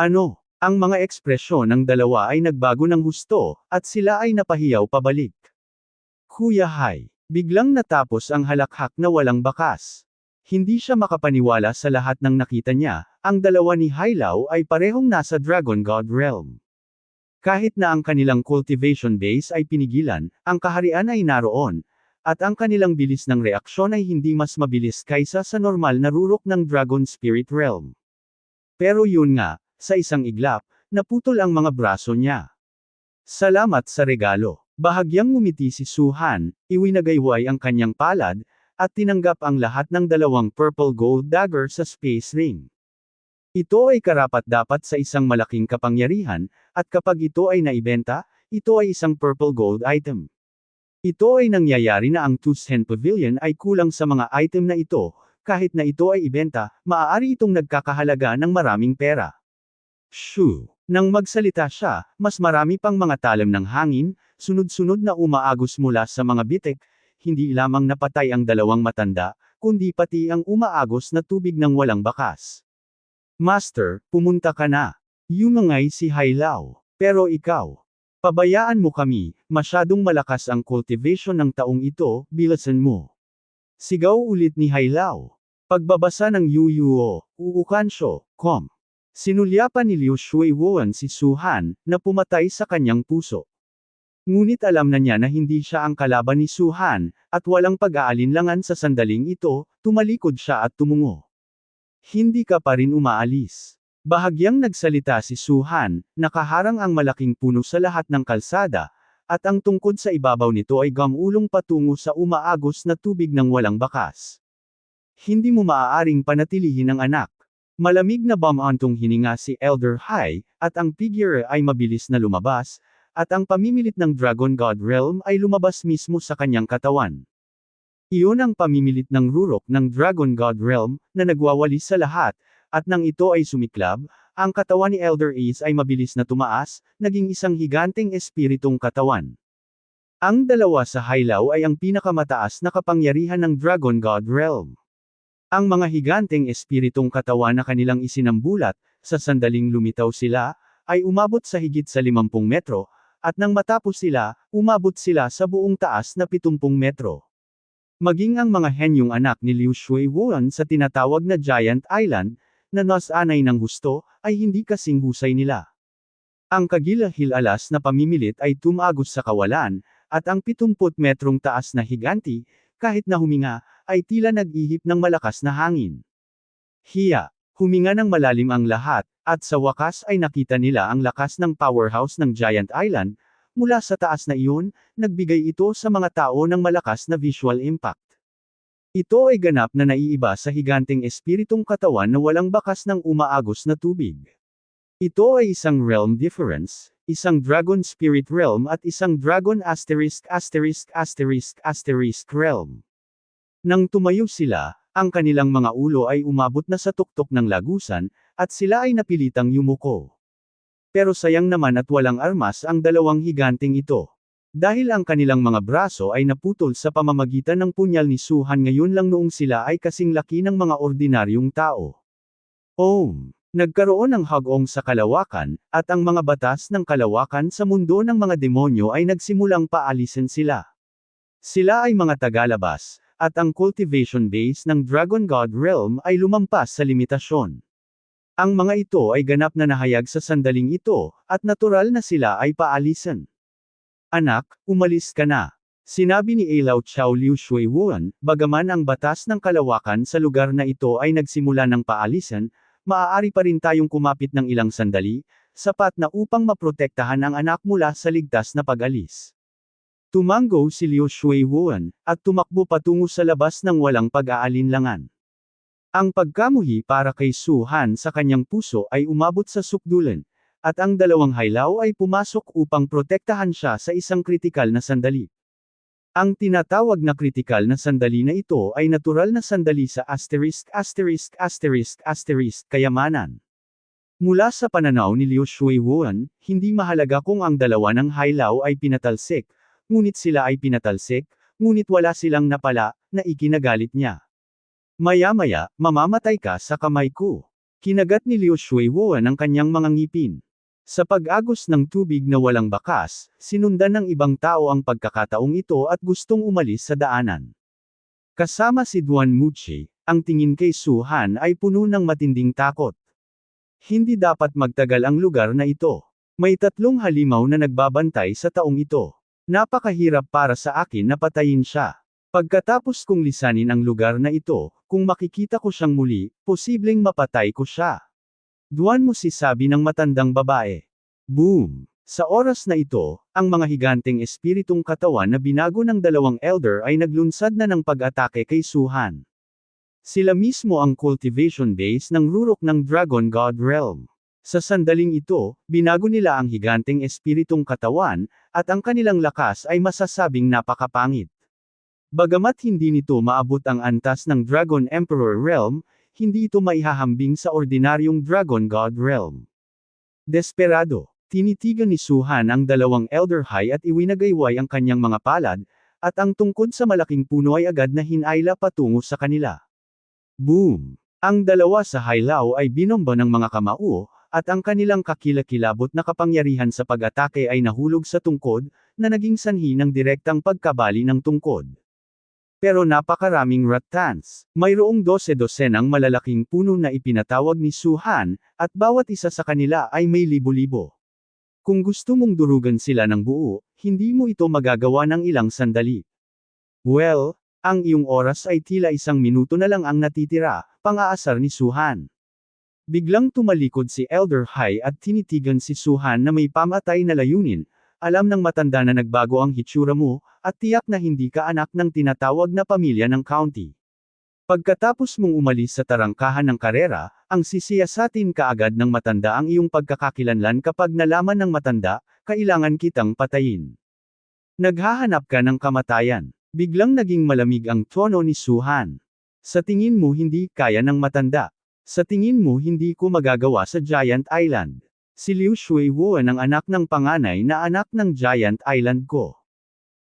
Ano? Ang mga ekspresyon ng dalawa ay nagbago ng husto, at sila ay napahiyaw pabalik. Kuya Hai. Biglang natapos ang halakhak na walang bakas. Hindi siya makapaniwala sa lahat ng nakita niya, ang dalawa ni Hailao ay parehong nasa Dragon God Realm. Kahit na ang kanilang cultivation base ay pinigilan, ang kaharian ay naroon, at ang kanilang bilis ng reaksyon ay hindi mas mabilis kaysa sa normal na rurok ng Dragon Spirit Realm. Pero yun nga, sa isang iglap, naputol ang mga braso niya. Salamat sa regalo. Bahagyang ngumiti si Suhan, iwinagayway ang kanyang palad, at tinanggap ang lahat ng dalawang purple gold dagger sa space ring. Ito ay karapat-dapat sa isang malaking kapangyarihan, at kapag ito ay naibenta, ito ay isang purple gold item. Ito ay nangyayari na ang Tushen Pavilion ay kulang sa mga item na ito, kahit na ito ay ibenta, maaari itong nagkakahalaga ng maraming pera. Shoo! Nang magsalita siya, mas marami pang mga talam ng hangin, sunod-sunod na umaagos mula sa mga bitik, hindi lamang napatay ang dalawang matanda, kundi pati ang umaagos na tubig ng walang bakas. Master, pumunta ka na. Yumangay si Hailao. Pero ikaw. Pabayaan mo kami, masyadong malakas ang cultivation ng taong ito, bilasan mo. Sigaw ulit ni Hailao. Pagbabasa ng Yuyuo, Uukansho, com. Sinulyapan ni Liu Shuiwuan si Suhan, na pumatay sa kanyang puso. Ngunit alam na niya na hindi siya ang kalaban ni Suhan, at walang pag-aalinlangan sa sandaling ito, tumalikod siya at tumungo. Hindi ka pa rin umaalis. Bahagyang nagsalita si Suhan, nakaharang ang malaking puno sa lahat ng kalsada, at ang tungkod sa ibabaw nito ay gamulong patungo sa umaagos na tubig ng walang bakas. Hindi mo maaaring panatilihin ang anak. Malamig na bumantong hininga si Elder Hai, at ang figure ay mabilis na lumabas, at ang pamimilit ng Dragon God Realm ay lumabas mismo sa kanyang katawan. Iyon ang pamimilit ng rurok ng Dragon God Realm, na nagwawalis sa lahat, at nang ito ay sumiklab, ang katawan ni Elder Ace ay mabilis na tumaas, naging isang higanteng espiritong katawan. Ang dalawa sa Hailao ay ang pinakamataas na kapangyarihan ng Dragon God Realm. Ang mga higanteng espiritong katawan na kanilang isinambulat, sa sandaling lumitaw sila, ay umabot sa higit sa 50 metro, at nang matapos sila, umabot sila sa buong taas na 70 metro. Maging ang mga henyong anak ni Liu Shuiwuan sa tinatawag na Giant Island, na nasanay ng husto, ay hindi kasing husay nila. Ang kagilahil-alas na pamimilit ay tumagos sa kawalan, at ang 70 metrong taas na higanti, kahit na huminga, ay tila nag-ihip ng malakas na hangin. Hiya! Huminga ng malalim ang lahat, at sa wakas ay nakita nila ang lakas ng powerhouse ng Giant Island. Mula sa taas na iyon, nagbigay ito sa mga tao ng malakas na visual impact. Ito ay ganap na naiiba sa higanteng espiritong katawan na walang bakas ng umaagos na tubig. Ito ay isang realm difference, isang Dragon Spirit Realm at isang Dragon ***** realm. Nang tumayo sila, ang kanilang mga ulo ay umabot na sa tuktok ng lagusan, at sila ay napilitang yumuko. Pero sayang naman at walang armas ang dalawang higanteng ito. Dahil ang kanilang mga braso ay naputol sa pamamagitan ng punyal ni Suhan ngayon lang noong sila ay kasing laki ng mga ordinaryong tao. Nagkaroon ng hagong sa kalawakan, at ang mga batas ng kalawakan sa mundo ng mga demonyo ay nagsimulang paalisin sila. Sila ay mga tagalabas, at ang cultivation base ng Dragon God Realm ay lumampas sa limitasyon. Ang mga ito ay ganap na nahayag sa sandaling ito, at natural na sila ay paalisan. Anak, umalis ka na. Sinabi ni Alao Chao Liu Shuiwuan, bagaman ang batas ng kalawakan sa lugar na ito ay nagsimula ng paalisan, maaari pa rin tayong kumapit ng ilang sandali, sapat na upang maprotektahan ang anak mula sa ligtas na pag-alis. Tumango si Liu Shuiwuan, at tumakbo patungo sa labas ng walang pag-aalinlangan. Ang pagkamuhi para kay Suhan sa kanyang puso ay umabot sa sukdulan, at ang dalawang Hailao ay pumasok upang protektahan siya sa isang kritikal na sandali. Ang tinatawag na kritikal na sandali na ito ay natural na sandali sa ***** kayamanan. Mula sa pananaw ni Liu Shuiwuan, hindi mahalaga kung ang dalawa ng Hailao ay pinatalsik, ngunit sila ay pinatalsik, ngunit wala silang napala, na ikinagalit niya. Maya-maya, mamamatay ka sa kamay ko. Kinagat ni Liu Shuiwuan ang kanyang mga ngipin. Sa pag-agos ng tubig na walang bakas, sinundan ng ibang tao ang pagkakataong ito at gustong umalis sa daanan. Kasama si Duan Muchi, ang tingin kay Su-han ay puno ng matinding takot. Hindi dapat magtagal ang lugar na ito. May 3 halimaw na nagbabantay sa taong ito. Napakahirap para sa akin na patayin siya. Pagkatapos kong lisanin ang lugar na ito, kung makikita ko siyang muli, posibleng mapatay ko siya. Duan mo si sabi ng matandang babae. Boom! Sa oras na ito, ang mga higanteng espiritong katawan na binago ng 2 elder ay naglunsad na ng pag-atake kay Su-han. Sila mismo ang cultivation base ng rurok ng Dragon God Realm. Sa sandaling ito, binago nila ang higanteng espiritong katawan, at ang kanilang lakas ay masasabing napakapangit. Bagamat hindi nito maabot ang antas ng Dragon Emperor Realm, hindi ito maihahambing sa ordinaryong Dragon God Realm. Desperado, tinitigan ni Su-han ang 2 Elder High at iwinagayway ang kanyang mga palad, at ang tungkod sa malaking puno ay agad na hinayla patungo sa kanila. Boom! Ang 2 sa Hailaw ay binomba ng mga kamao, at ang kanilang kakilakilabot na kapangyarihan sa pag-atake ay nahulog sa tungkod, na naging sanhi ng direktang pagkabali ng tungkod. Pero napakaraming rattans. Mayroong 12-dosenang malalaking puno na ipinatawag ni Su-han, at bawat isa sa kanila ay may libo-libo. Kung gusto mong durugan sila ng buo, hindi mo ito magagawa ng ilang sandali. Well, ang iyong oras ay tila 1 minuto na lang ang natitira, pang-aasar ni Su-han. Biglang tumalikod si Elder High at tinitigan si Su-han na may pamatay na layunin. Alam ng matanda na nagbago ang hitsura mo, at tiyak na hindi ka anak ng tinatawag na pamilya ng county. Pagkatapos mong umalis sa tarangkahan ng karera, ang sisiyasatin kaagad ng matanda ang iyong pagkakakilanlan kapag nalaman ng matanda, kailangan kitang patayin. Naghahanap ka ng kamatayan. Biglang naging malamig ang tono ni Su-han. Sa tingin mo hindi kaya ng matanda. Sa tingin mo hindi ko magagawa sa Giant Island. Si Liu Shuiwuan ang anak ng panganay na anak ng Giant Island ko.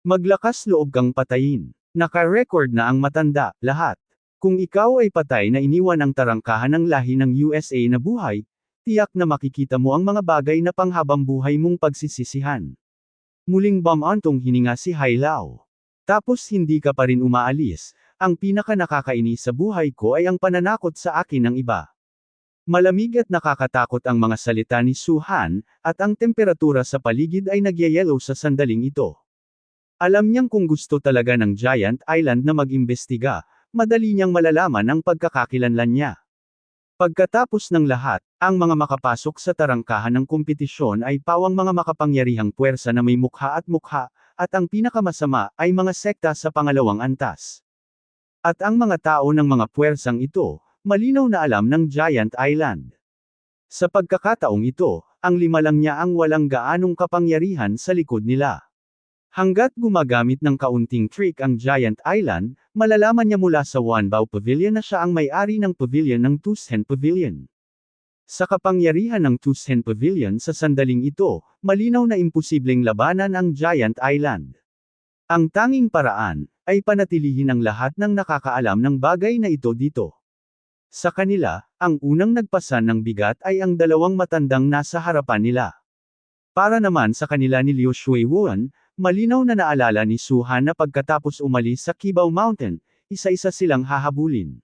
Maglakas loob kang patayin. Naka-record na ang matanda, lahat. Kung ikaw ay patay na iniwan ang tarangkahan ng lahi ng USA na buhay, tiyak na makikita mo ang mga bagay na panghabang buhay mong pagsisisihan. Muling bamantong hininga si Hailaw. Tapos hindi ka pa rin umaalis. Ang pinaka nakakainis sa buhay ko ay ang pananakot sa akin ng iba. Malamig at nakakatakot ang mga salita ni Su-han, at ang temperatura sa paligid ay nagyayelo sa sandaling ito. Alam niyang kung gusto talaga ng Giant Island na mag-imbestiga, madali niyang malalaman ang pagkakakilanlan niya. Pagkatapos ng lahat, ang mga makapasok sa tarangkahan ng kompetisyon ay pawang mga makapangyarihang puwersa na may mukha, at ang pinakamasama ay mga sekta sa pangalawang antas. At ang mga tao ng mga puwersang ito, malinaw na alam ng Giant Island. Sa pagkakataong ito, ang 5 lang niya ang walang gaanong kapangyarihan sa likod nila. Hanggat gumagamit ng kaunting trick ang Giant Island, malalaman niya mula sa Wanbao Pavilion na siya ang may-ari ng pavilion ng Tusen Pavilion. Sa kapangyarihan ng Tusen Pavilion sa sandaling ito, malinaw na imposibleng labanan ang Giant Island. Ang tanging paraan, ay panatilihin ang lahat ng nakakaalam ng bagay na ito dito. Sa kanila, ang unang nagpasan ng bigat ay ang 2 matandang nasa harapan nila. Para naman sa kanila ni Liu Shuiwuan, malinaw na naalala ni Su-han na pagkatapos umalis sa Kibao Mountain, isa-isa silang hahabulin.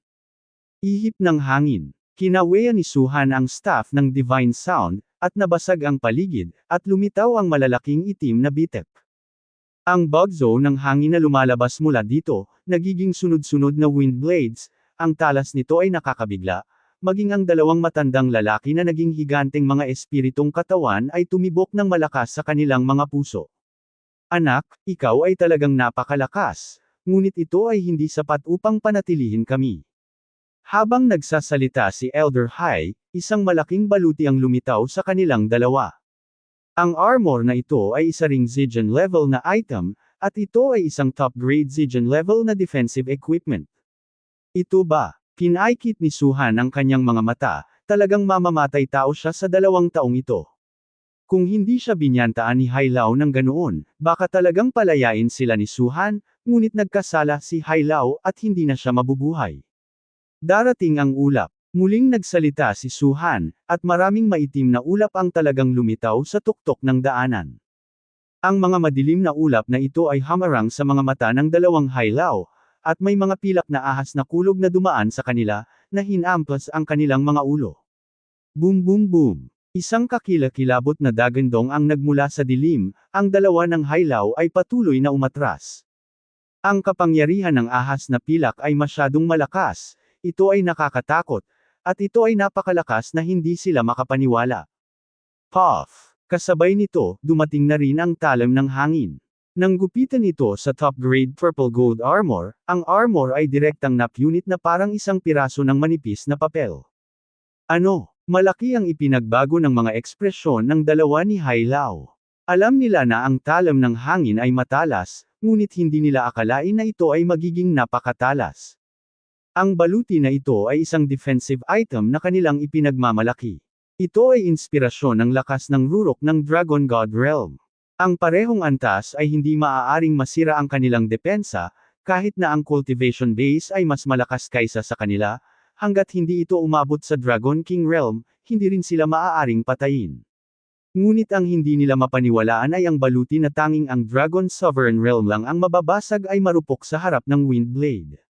Ihip ng hangin. Kinaweya ni Su-han ang staff ng Divine Sound, at nabasag ang paligid, at lumitaw ang malalaking itim na bitek. Ang bugzo ng hangin na lumalabas mula dito, nagiging sunod-sunod na wind blades, ang talas nito ay nakakabigla, maging ang 2 matandang lalaki na naging higanteng mga espiritong katawan ay tumibok ng malakas sa kanilang mga puso. Anak, ikaw ay talagang napakalakas, ngunit ito ay hindi sapat upang panatilihin kami. Habang nagsasalita si Elder High, isang malaking baluti ang lumitaw sa kanilang 2. Ang armor na ito ay isa ring Zigen level na item, at ito ay isang top-grade Zigen level na defensive equipment. Ito ba? Kinaikit ni Su-han ang kanyang mga mata, talagang mamamatay tao siya sa 2 taong ito. Kung hindi siya binyantaan ni Hailaw ng ganoon, baka talagang palayain sila ni Su-han, ngunit nagkasala si Hailaw at hindi na siya mabubuhay. Darating ang ulap. Muling nagsalita si Suhan, at maraming maitim na ulap ang talagang lumitaw sa tuktok ng daanan. Ang mga madilim na ulap na ito ay hamarang sa mga mata ng dalawang haylaw, at may mga pilak na ahas na kulog na dumaan sa kanila, na hinampas ang kanilang mga ulo. Boom boom boom. Isang kakilakilabot na dagandong ang nagmula sa dilim, ang dalawa ng haylaw ay patuloy na umatras. Ang kapangyarihan ng ahas na pilak ay masyadong malakas, ito ay nakakatakot, at ito ay napakalakas na hindi sila makapaniwala. Puff! Kasabay nito, dumating na rin ang talam ng hangin. Nang gupitan ito sa top-grade purple gold armor, ang armor ay direktang napunit na parang isang piraso ng manipis na papel. Ano? Malaki ang ipinagbago ng mga ekspresyon ng dalawa ni Hailao. Alam nila na ang talam ng hangin ay matalas, ngunit hindi nila akalain na ito ay magiging napakatalas. Ang baluti na ito ay isang defensive item na kanilang ipinagmamalaki. Ito ay inspirasyon ng lakas ng rurok ng Dragon God Realm. Ang parehong antas ay hindi maaaring masira ang kanilang depensa, kahit na ang cultivation base ay mas malakas kaysa sa kanila, hanggat hindi ito umabot sa Dragon King Realm, hindi rin sila maaaring patayin. Ngunit ang hindi nila mapaniwalaan ay ang baluti na tanging ang Dragon Sovereign Realm lang ang mababasag ay marupok sa harap ng Windblade.